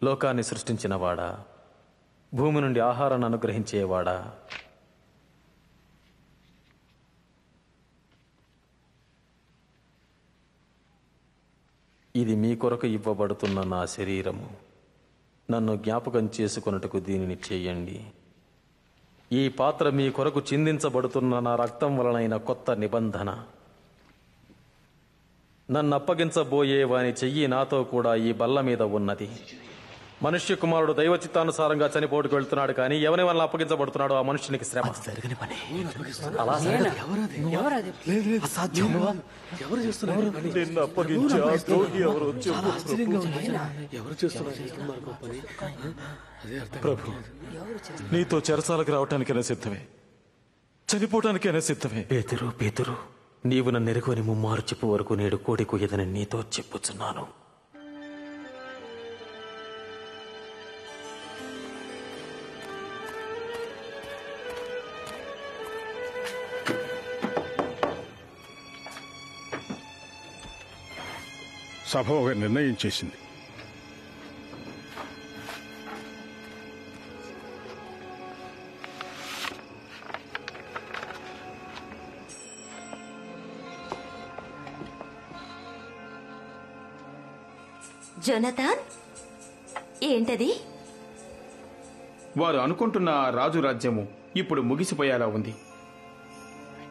లోకాన్ని సృష్టించినవాడా, భూమి నుండి ఆహారాన్ని అనుగ్రహించేవాడా, ఇది మీ కొరకు ఇవ్వబడుతున్న నా శరీరము. నన్ను జ్ఞాపకం చేసుకొనుటకు దీనిని చేయండి. ఈ పాత్ర మీ కొరకు చిందించబడుతున్న నా రక్తం వలనైన కొత్త నిబంధన. నన్ను అప్పగించబోయే వాని చెయ్యి నాతో కూడా ఈ బల్ల మీద ఉన్నది. మనుష్య కుమారుడు దైవ చిత్తానుసారంగా చనిపోటుకు వెళ్తున్నాడు, కానీ ఎవరి వల్ల అప్పగించబడుతున్నాడో ఆ మనుష్యునికి శ్రమ. అలా ప్రభు, నీతో చెరసాలకు రావటానికైనా సిద్ధమే, చనిపోవటానికైనా సిద్ధమే. పేతురు, నీవు నన్ను ఎరుగని ముమ్మారు చెప్పు వరకు నేడు కోడి కొయ్యదని నీతో చెప్పుచున్నాను. సభ ఒక నిర్ణయం చేసింది. జోనతాన్, ఏంటది? వారు అనుకుంటున్న ఆ రాజు రాజ్యము ఇప్పుడు ముగిసిపోయేలా ఉంది.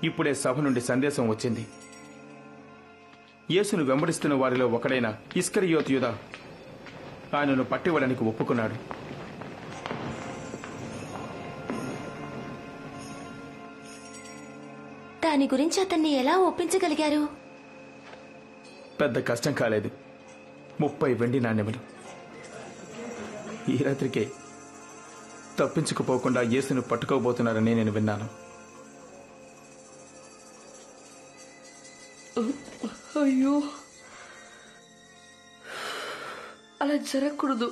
ఇప్పుడే సభ నుండి సందేశం వచ్చింది. యేసును వెంబడిస్తున్న వారిలో ఒకడైన ఇస్కరియోతు యూదా ఆయనను పట్టివ్వడానికి ఒప్పుకున్నాడు. దాని గురించి అతన్ని ఎలా ఒప్పించగలిగారు? పెద్ద కష్టం కాలేదు. 30 వెండి నాణ్యములు. ఈ రాత్రికే తప్పించుకుపోకుండా యేసును పట్టుకోబోతున్నారని నేను విన్నాను. అయ్యో, అలా జరగకూడదు.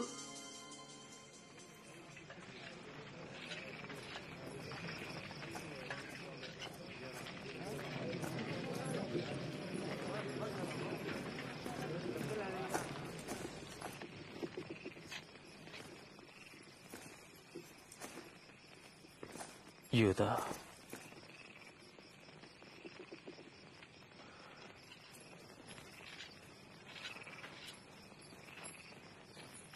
యూదా,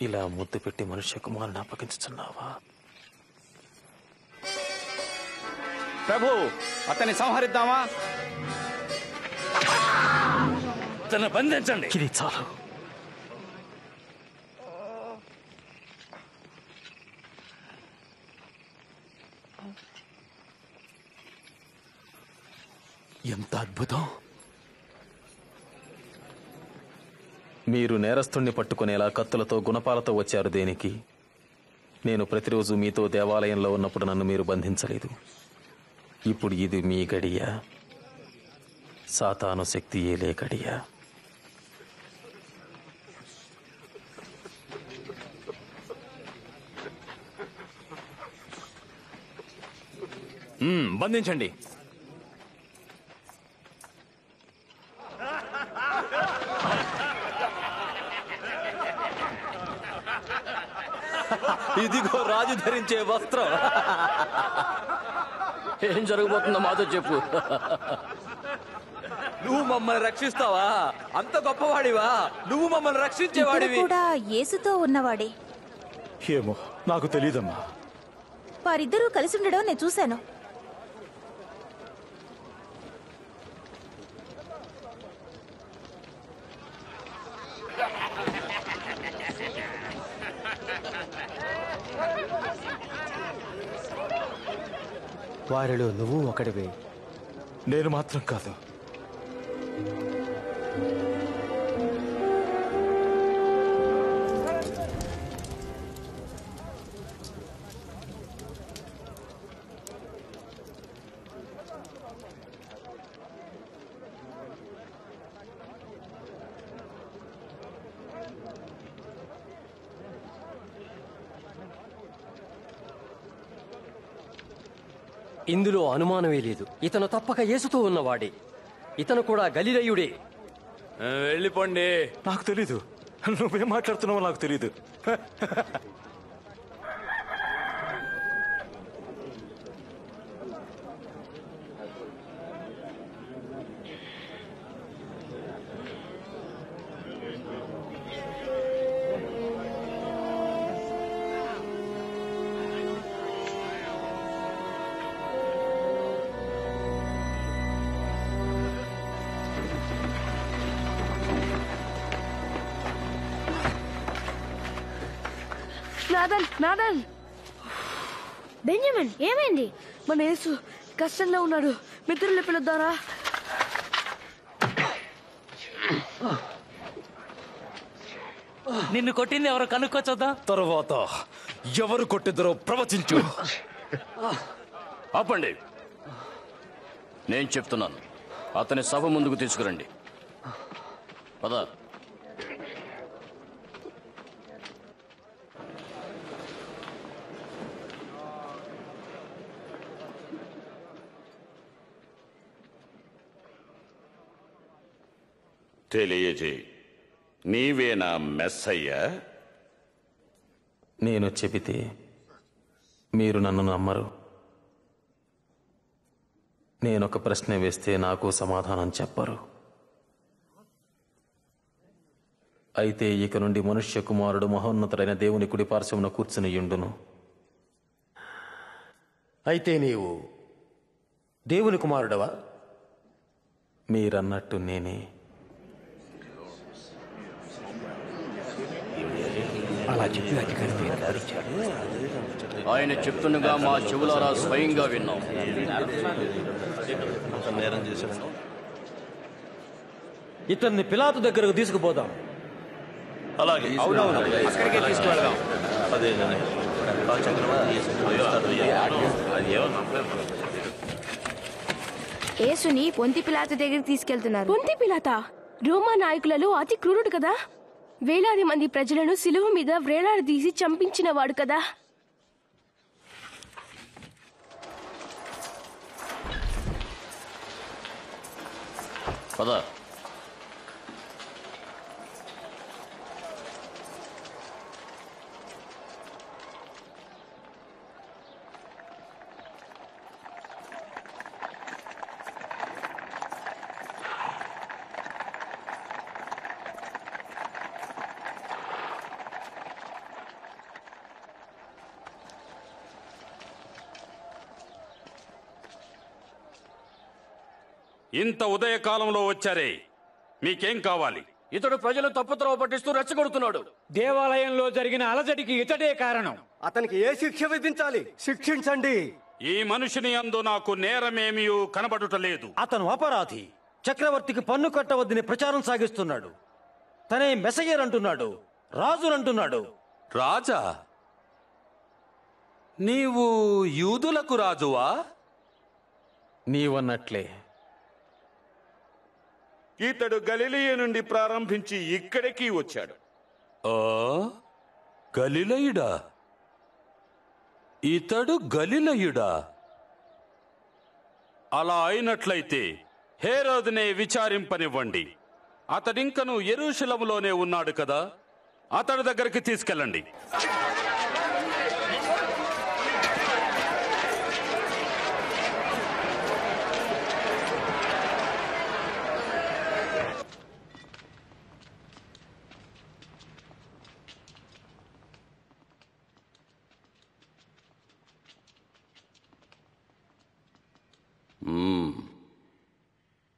ఇలా ముద్దు పెట్టి మనుష్య కుమారుని అప్పగించుచున్నావా? ప్రభు, అతన్ని సంహరిద్దామా? తన బంధించండి. ఇది చాలు. ఎంత అద్భుతం! మీరు నేరస్తుణ్ణి పట్టుకునేలా కత్తులతో గుణపాలతో వచ్చారు దేనికి? నేను ప్రతిరోజు మీతో దేవాలయంలో ఉన్నప్పుడు నన్ను మీరు బంధించలేదు. ఇప్పుడు ఇది మీ గడియ, సాతాను శక్తి ఏలే గడియ. బంధించండి. ఇదిగో రాజు ధరించే వస్త్రం. ఏం జరగబోతుందో మాతో చెప్పు. నువ్వు మమ్మల్ని రక్షిస్తావా? అంత గొప్పవాడివా? నువ్వు మమ్మల్ని రక్షించేవాడివి. కూడా యేసుతో ఉన్నవాడే. ఏమో, నాకు తెలీదమ్మా. వారిద్దరూ కలిసి ఉండడం నేను చూశాను. వారిలో నువ్వు ఒకడివే. నేను మాత్రం కాదు. ఇందులో అనుమానమే లేదు. ఇతను తప్పక యేసుతో ఉన్నవాడే. ఇతను కూడా గలిలయుడే. వెళ్ళిపోండి. నాకు తెలీదు. నువ్వేం మాట్లాడుతున్నావో నాకు తెలీదు. నాదన్ బెంజమిన్, ఏమైంది? మన యేసు కష్టంలో ఉన్నాడు. మిత్రుల్ని పిలుద్దారా? నిన్ను కొట్టింది ఎవరు కనుక్కోచొద్దా? తరువాత ఎవరు కొట్టిద్దరో ప్రవచించు. ఆపండి, నేను చెప్తున్నాను. అతని సభ ముందుకు తీసుకురండి. పద. తెలియజేయి, నీవేనా మెస్సయ్యా? నేను చెబితే మీరు నన్ను నమ్మరు. నేనొక ప్రశ్న వేస్తే నాకు సమాధానం చెప్పరు. అయితే ఇక నుండి మనుష్య కుమారుడు మహోన్నతుడైన దేవుని కుడి పార్శ్వమున కూర్చునియుండును. అయితే నీవు దేవుని కుమారుడవా? మీరన్నట్టు నేనే. అలా చెప్పి అధికారి ఆయన చెప్తుండగా మా చెవులారా స్వయంగా విన్నాం. ఇతన్ని పిలాతు దగ్గరకు తీసుకుపోదాం. అలాగే, అక్కడికే తీసుకువెళ్దాం. యేసుని పొంతి పిలాతు దగ్గరికి తీసుకెళ్తున్నారు. పొంతి పిలాత రోమా నాయకులలో అతి క్రూరుడు కదా. వేలాది మంది ప్రజలను సిలువ మీద వ్రేలాడదీసి చంపించిన వాడు కదా. పద. ఇంత ఉదయకాలంలో వచ్చారే, మీకేం కావాలి? ఇతడు ప్రజలు తప్పుత్రోవ పట్టిస్తూ రెచ్చగొడుతున్నాడు. దేవాలయంలో జరిగిన అలజడికి ఇతడే కారణం. అతనికి ఏ శిక్ష విధించాలి? శిక్షించండి. ఈ మనుషుని యందు నాకు నేరమేమీ కనబడుటలేదు. అతను అపరాధి. చక్రవర్తికి పన్ను కట్టవద్దని ప్రచారం సాగిస్తున్నాడు. తనే మెసయ్యర్ అంటున్నాడు, రాజునంటున్నాడు. రాజా? నీవు యూదులకు రాజువా? నీవన్నట్లే. ఇతడు గలిలయ నుండి ప్రారంభించి ఇక్కడికి వచ్చాడు. గలిలయుడా? ఇతడు గలిలయుడా? అలా అయినట్లయితే హేరోదునే విచారింపనివ్వండి. అతడింకను యెరూషలేములోనే ఉన్నాడు కదా, అతడి దగ్గరికి తీసుకెళ్ళండి.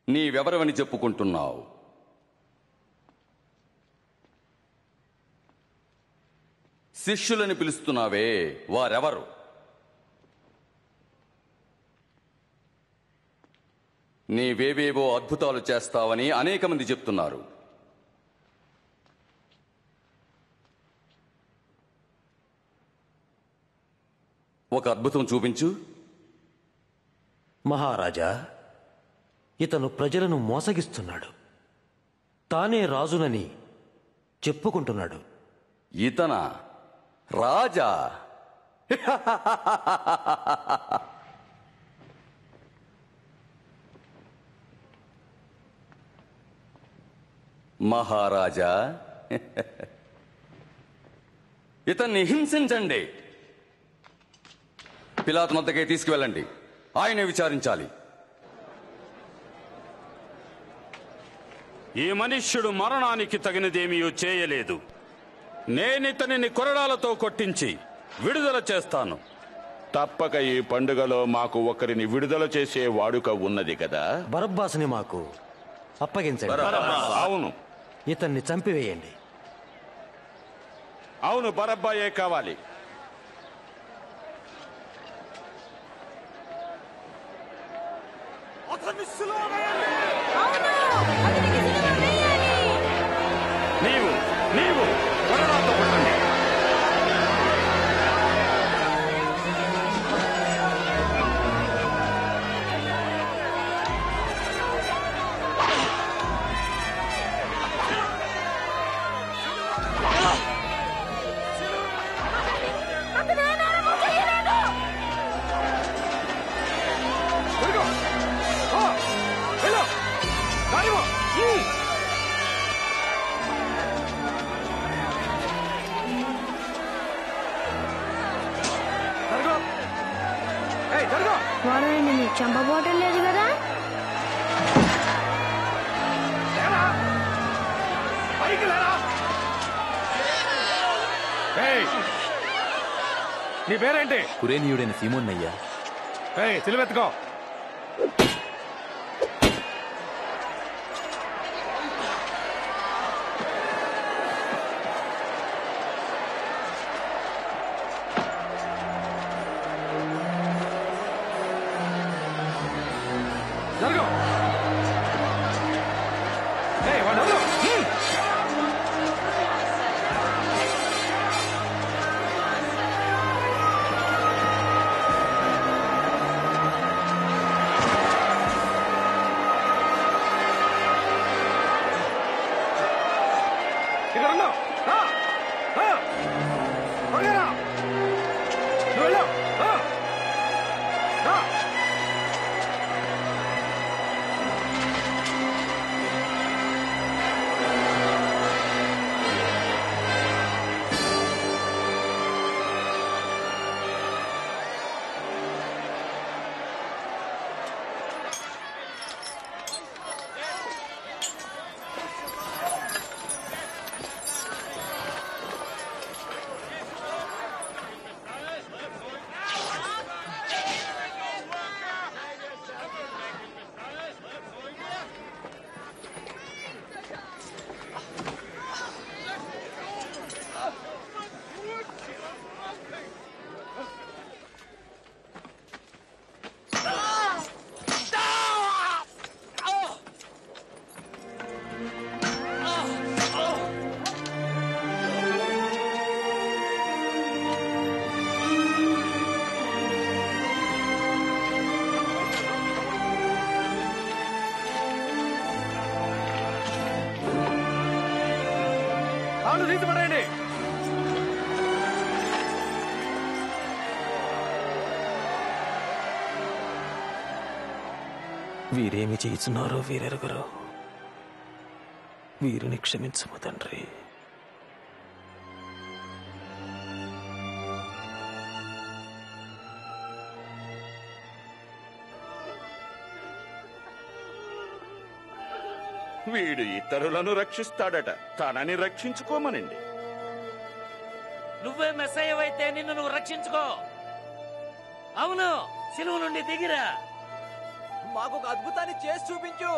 నీవెవరవని చెప్పుకుంటున్నావు? శిష్యులని పిలుస్తున్నావే, వారెవరు? నీవేవేవో అద్భుతాలు చేస్తావని అనేక మంది చెప్తున్నారు. ఒక అద్భుతం చూపించు. మహారాజా, ఇతను ప్రజలను మోసగిస్తున్నాడు. తానే రాజునని చెప్పుకుంటున్నాడు. ఇతన రాజా? మహారాజా, ఇతన్ని హింసించండి. పిలాతు వద్దకే తీసుకువెళ్ళండి. ఆయనే విచారించాలి. ఈ మనుష్యుడు మరణానికి తగినదేమీ చేయలేదు. నేనితనిని కొరడాలతో కొట్టించి విడుదల చేస్తాను. తప్పక ఈ పండుగలో మాకు ఒకరిని విడుదల చేసే వాడుక ఉన్నది కదా. బరబ్బాసుని మాకు అప్పగించండి. అవును, ఇతన్ని చంపివేయండి. అవును, బరబ్బాయే కావాలి. నీవు కొరడాలతో కొట్టండి. వాడు నిన్ను చంపబోటం లేదు కదా? నీ పేరేంటి? కురేనీయుడైన సీమోన్నయ్యా. సిలువెత్తుకో. జరుగు. అవును, తీసిపడండి. వీరేమి చేస్తున్నారో వీరెరుగరు. వీరిని క్షమించము తండ్రి. వీడు ఇతరులను రక్షిస్తాడట, తనని రక్షించుకోమనండి. నువ్వే మెస్సయ్యవైతే నిన్ను నువ్వు రక్షించుకో. అవును, సిలువ నుండి దిగిరా. మాకు ఒక అద్భుతాన్ని చేసి చూపించు.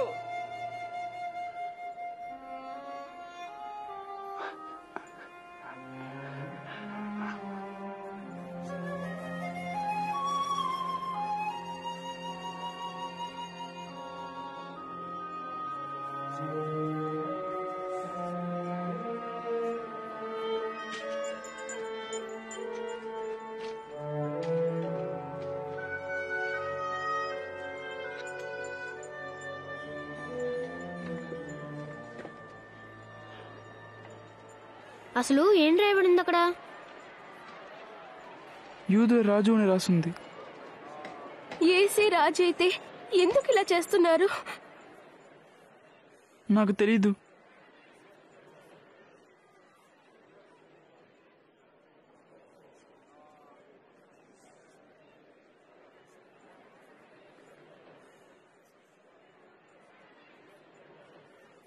అసలు ఏం రాయబడింది అక్కడ? యూదు రాజు అని రాసింది. ఏసే రాజు అయితే ఎందుకు ఇలా చేస్తున్నారు? నాకు తెలీదు.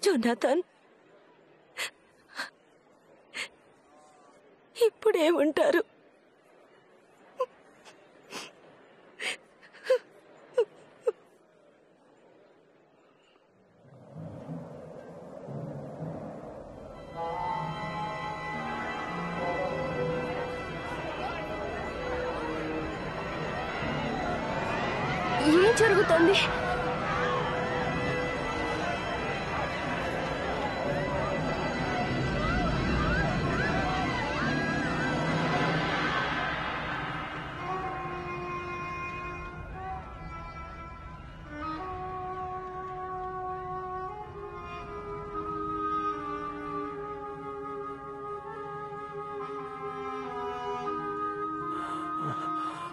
జోనాథన్, ఇప్పుడేమంటారు? ఏం జరుగుతుంది?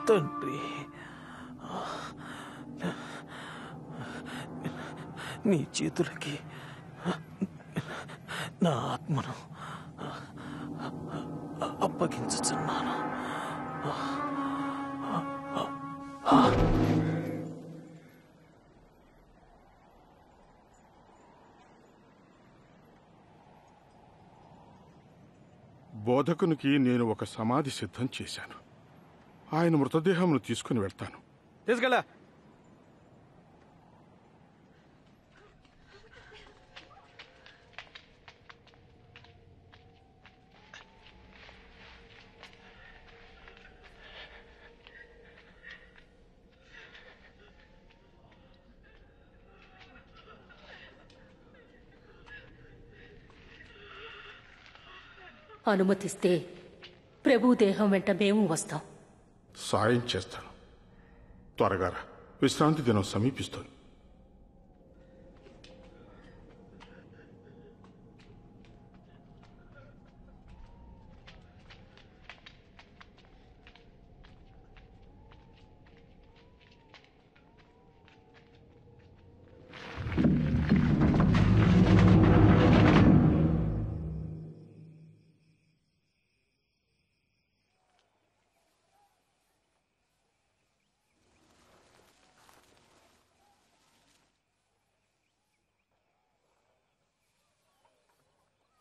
తండ్రి, నీ చేతులకి నా ఆత్మను అప్పగించుచున్నాను. బోధకునికి నేను ఒక సమాధి సిద్ధం చేశాను. ఆయన మృతదేహంను తీసుకుని వెళ్తాను. తీసుకెళ్ళా. అనుమతిస్తే ప్రభు దేహం వెంట మేము వస్తాం. సాయం చేస్తాను. త్వరగా రా, విశ్రాంతి దినం సమీపిస్తుంది.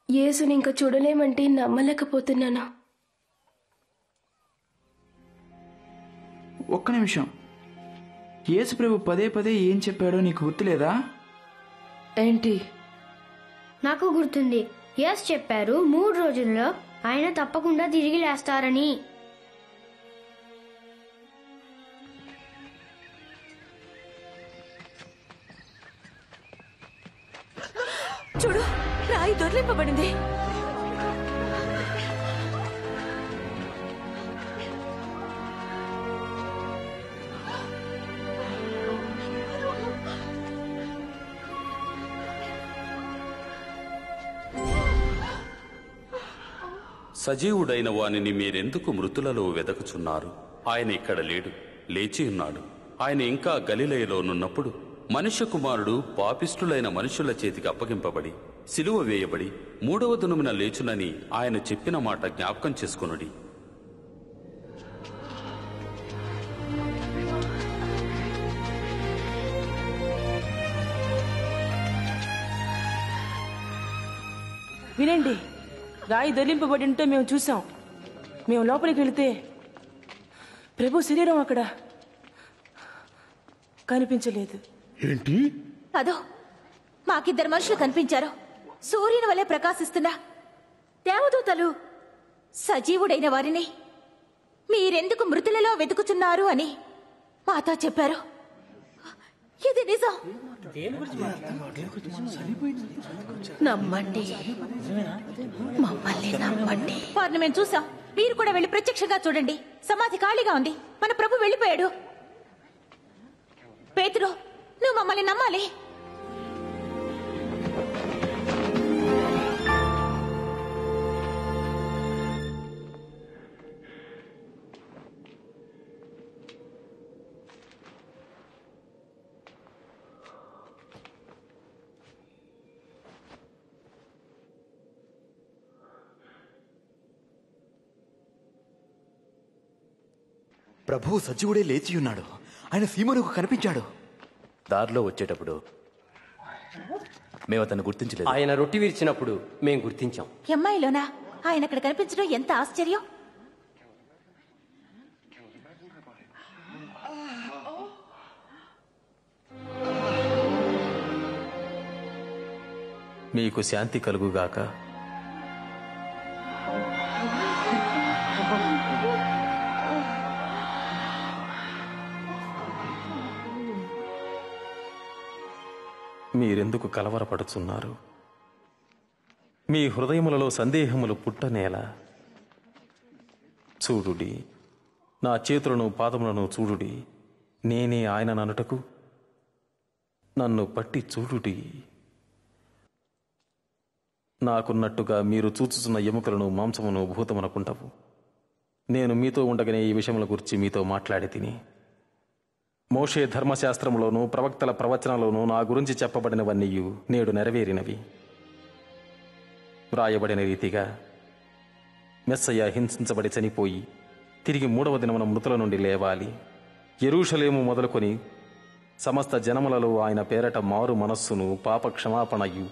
యేసుని ఇంకా చూడలేమంటే నమ్మలేకపోతున్నాను. ఒక్క నిమిషం. యేసు ప్రభు పదే పదే ఏం చెప్పాడో నీకు గుర్తులేదా? ఏంటి? నాకు గుర్తుంది. యేసు చెప్పారు 3 రోజుల్లో ఆయన తప్పకుండా తిరిగి లేస్తారని. చూడు, రాయి దొర్లింపబడింది. సజీవుడైన వానిని మీరెందుకు మృతులలో వెదకుచున్నారు? ఆయన ఇక్కడ లేడు, లేచి ఉన్నాడు. ఆయన ఇంకా గలిలయలోనున్నప్పుడు మనుష్య కుమారుడు పాపిష్టులైన మనుషుల చేతికి అప్పగింపబడి సిలువ వేయబడి 3వ దినమున లేచునని ఆయన చెప్పిన మాట జ్ఞాపకం చేసుకొనుడి. వినండి, రాయి దొర్లింపబడి ఉంటే మేము చూసాం. మేము లోపలికి వెళితే ప్రభు శరీరం అక్కడ కనిపించలేదు. ఏంటి? అదో మాకిద్దరు మనుషులు కనిపించారు. సూర్యుని వలె ప్రకాశిస్తున్నా దేవదూతలు సజీవుడైన వారిని మీరెందుకు మృతులలో వెతుకుతున్నారు అని మాతో చెప్పారు. ఇది నిజం. నమ్మండి, మమ్మల్ని నమ్మండి. వారిని మేము చూసాం. మీరు కూడా వెళ్ళి ప్రత్యక్షంగా చూడండి. సమాధి ఖాళీగా ఉంది. మన ప్రభు వెళ్ళిపోయాడు. పేతురు, నువ్వు మమ్మల్ని నమ్మాలి. ప్రభువు సజీవుడే లేచి ఉన్నాడు. ఆయన సీమోనుకు కనిపించాడు. దారిలో వచ్చేటప్పుడు మేము అతన్ని గుర్తించలేదు. ఆయన రొట్టి విరిచినప్పుడు మేము గుర్తించాం. అమ్మాయిలోనా ఆయన అక్కడ కనిపించడం ఎంత ఆశ్చర్యం. మీకు శాంతి కలుగుగాక. మీరెందుకు కలవరపడుచున్నారు? మీ హృదయములలో సందేహములు పుట్టనేలా? చూడుడి, నా చేతులను పాదములను చూడుడి. నేనే ఆయన ననుటకు నన్ను పట్టి చూడుడి. నాకున్నట్టుగా మీరు చూచుచున్న ఎముకలను మాంసమును భూతమునకుంటవు. నేను మీతో ఉండగానే ఈ విషయముల గురించి మీతో మాట్లాడి తిని. మోషే ధర్మశాస్త్రములోను ప్రవక్తల ప్రవచనాల్లోనూ నా గురించి చెప్పబడినవన్నీ నేడు నెరవేరినవి. వ్రాయబడిన రీతిగా మెస్సయ్య హింసించబడి చనిపోయి తిరిగి 3వ దినమున మృతుల నుండి లేవాలి. యెరూషలేము మొదలుకొని సమస్త జనములలో ఆయన పేరట మారు మనస్సును పాప క్షమాపణయు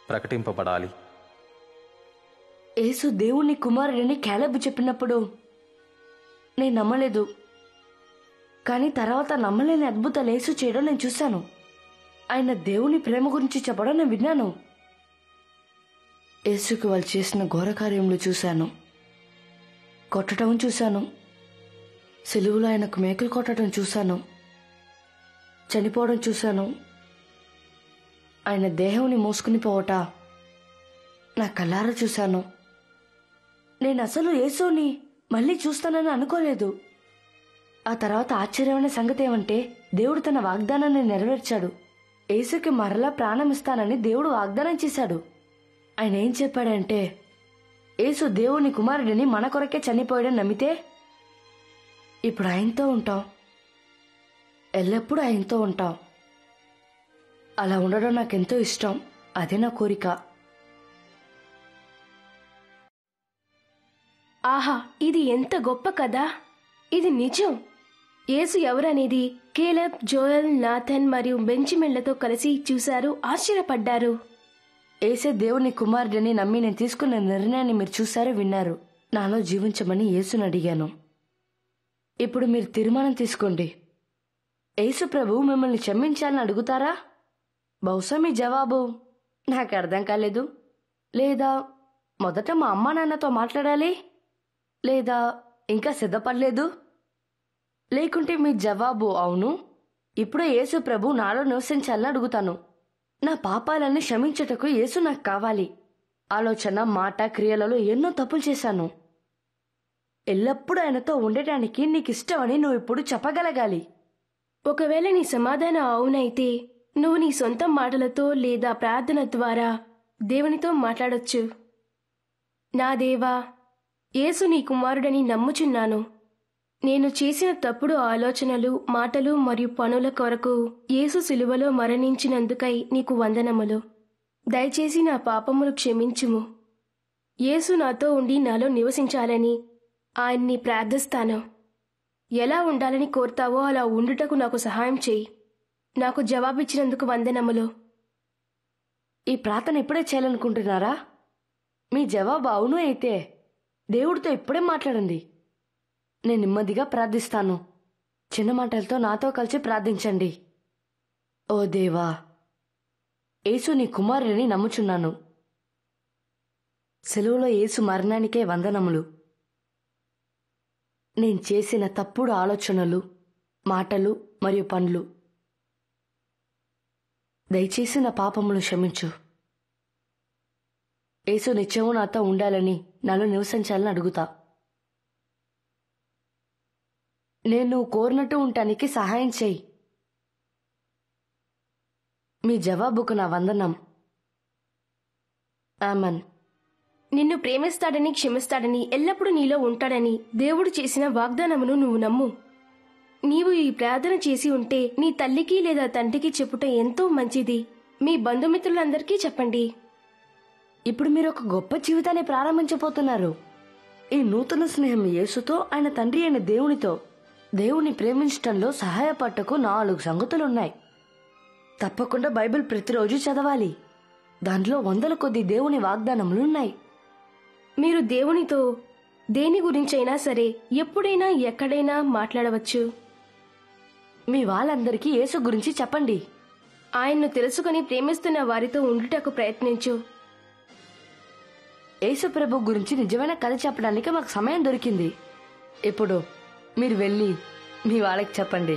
ప్రకటింపబడాలి. యేసు దేవుని కుమారుడని క్యాలెబు చెప్పినప్పుడు నేను నమ్మలేదు. కానీ తర్వాత నమ్మలేని అద్భుతాలు యేసు చేయడం నేను చూశాను. ఆయన దేవుని ప్రేమ గురించి చెప్పడం నేను విన్నాను. యేసుకి వాళ్ళు చేసిన ఘోర కార్యములు చూశాను. కొట్టడం చూశాను. సిలువలో ఆయనకు మేకులు కొట్టడం చూశాను. చనిపోవడం చూశాను. ఆయన దేహంని మోసుకుని పోవట నా కళ్ళారా చూశాను. నేను అసలు యేసుని మళ్ళీ చూస్తానని అనుకోలేదు. ఆ తర్వాత ఆశ్చర్యమైన సంగతి ఏమంటే దేవుడు తన వాగ్దానాన్ని నెరవేర్చాడు. యేసుకి మరలా ప్రాణం ఇస్తానని దేవుడు వాగ్దానం చేశాడు. ఆయన ఏం చెప్పాడంటే, యేసు దేవుని కుమారుడిని మన కొరకే చనిపోయాడని నమ్మితే ఇప్పుడు ఆయనతో ఉంటాం, ఎల్లప్పుడూ ఆయనతో ఉంటాం. అలా ఉండడం నాకెంతో ఇష్టం. అదే నా కోరిక. ఆహా, ఇది ఎంత గొప్ప కదా! ఇది నిజం. యేసు ఎవరనేది కేలబ్, జోయల్, నాథన్ మరియు బెంజమిన్లతో కలిసి చూశారు, ఆశ్చర్యపడ్డారు. యేసే దేవుని కుమారుడిని నమ్మి నేను తీసుకున్న నిర్ణయాన్ని మీరు చూశారు, విన్నారు. నాలో జీవించమని యేసుని అడిగాను. ఇప్పుడు మీరు తీర్మానం తీసుకోండి. యేసు ప్రభు మిమ్మల్ని క్షమించాలని అడుగుతారా? బహుశా మీ జవాబు నాకు అర్థం కాలేదు, లేదా మొదట మా అమ్మా నాన్నతో మాట్లాడాలి, లేదా ఇంకా సిద్ధపడలేదు. లేకుంటే మీ జవాబు అవును, ఇప్పుడే యేసు ప్రభు నాలో నివసించాలని అడుగుతాను. నా పాపాలన్నీ క్షమించుటకు యేసు నాకు కావాలి. ఆలోచన, మాట, క్రియలలో ఎన్నో తప్పులు చేశాను. ఎల్లప్పుడూ ఆయనతో ఉండటానికి నీకు ఇష్టమని నువ్వు ఇప్పుడు చెప్పగలగాలి. ఒకవేళ నీ సమాధానం అవునైతే నువ్వు నీ సొంత మాటలతో లేదా ప్రార్థన ద్వారా దేవునితో మాట్లాడొచ్చు. నా దేవా, యేసు నీ కుమారుడని నమ్ముచున్నాను. నేను చేసిన తప్పుడు ఆలోచనలు, మాటలు మరియు పనుల కొరకు యేసు సిలువలో మరణించినందుకై నీకు వందనములు. దయచేసి నా పాపములు క్షమించుము. యేసు నాతో ఉండి నాలో నివసించాలని ఆయన్ని ప్రార్థిస్తాను. ఎలా ఉండాలని కోరుతావో అలా ఉండుటకు నాకు సహాయం చేయి. నాకు జవాబిచ్చినందుకు వందనములు. ఈ ప్రార్థన ఇప్పుడే చేయాలనుకుంటున్నారా? మీ జవాబు అవును అయితే దేవుడితో ఇప్పుడే మాట్లాడండి. నేను నెమ్మదిగా ప్రార్థిస్తాను. చిన్న మాటలతో నాతో కలిసి ప్రార్థించండి. ఓ దేవా, యేసు నీ కుమారుడిని నమ్ముచున్నాను. సెలవులో యేసు మరణానికే వందనములు. నేను చేసిన తప్పుడు ఆలోచనలు, మాటలు మరియు పనులు, దయచేసి నా పాపములు క్షమించు. యేసు నిత్యము నాతో ఉండాలని, నాలో నివసించాలని అడుగుతా. నేను కోరినట్టు ఉండటానికి సహాయం చేయి. మీ జవాబుకు నా వందనం. ఆమెన్. నిన్ను ప్రేమిస్తాడని, క్షమిస్తాడని, ఎల్లప్పుడూ నీలో ఉంటాడని దేవుడు చేసిన వాగ్దానమును నువ్వు నమ్ము. నీవు ఈ ప్రార్థన చేసి ఉంటే నీ తల్లికి లేదా తండ్రికి చెప్పుట ఎంతో మంచిది. మీ బంధుమిత్రులందరికీ చెప్పండి. ఇప్పుడు మీరు ఒక గొప్ప జీవితాన్ని ప్రారంభించబోతున్నారు. ఈ నూతన స్నేహం యేసుతో, ఆయన తండ్రి అయిన దేవునితో, దేవుని ప్రేమించటంలో సహాయపడటకు 4 సంగతులున్నాయి. తప్పకుండా బైబిల్ ప్రతిరోజు చదవాలి. దాంట్లో 100 కొద్ది దేవుని వాగ్దానములున్నాయి. మీరు దేవునితో దేని గురించైనా సరే ఎప్పుడైనా ఎక్కడైనా మాట్లాడవచ్చు. మీ వాళ్ళందరికీ యేసు గురించి చెప్పండి. ఆయన్ను తెలుసుకుని ప్రేమిస్తున్న వారితో ఉండుటకు ప్రయత్నించు. యేసు ప్రభు గురించి నిజమైన కథ చెప్పడానికి మాకు సమయం దొరికింది. ఇప్పుడు మీరు వెళ్ళి మీ వాళ్ళకి చెప్పండి.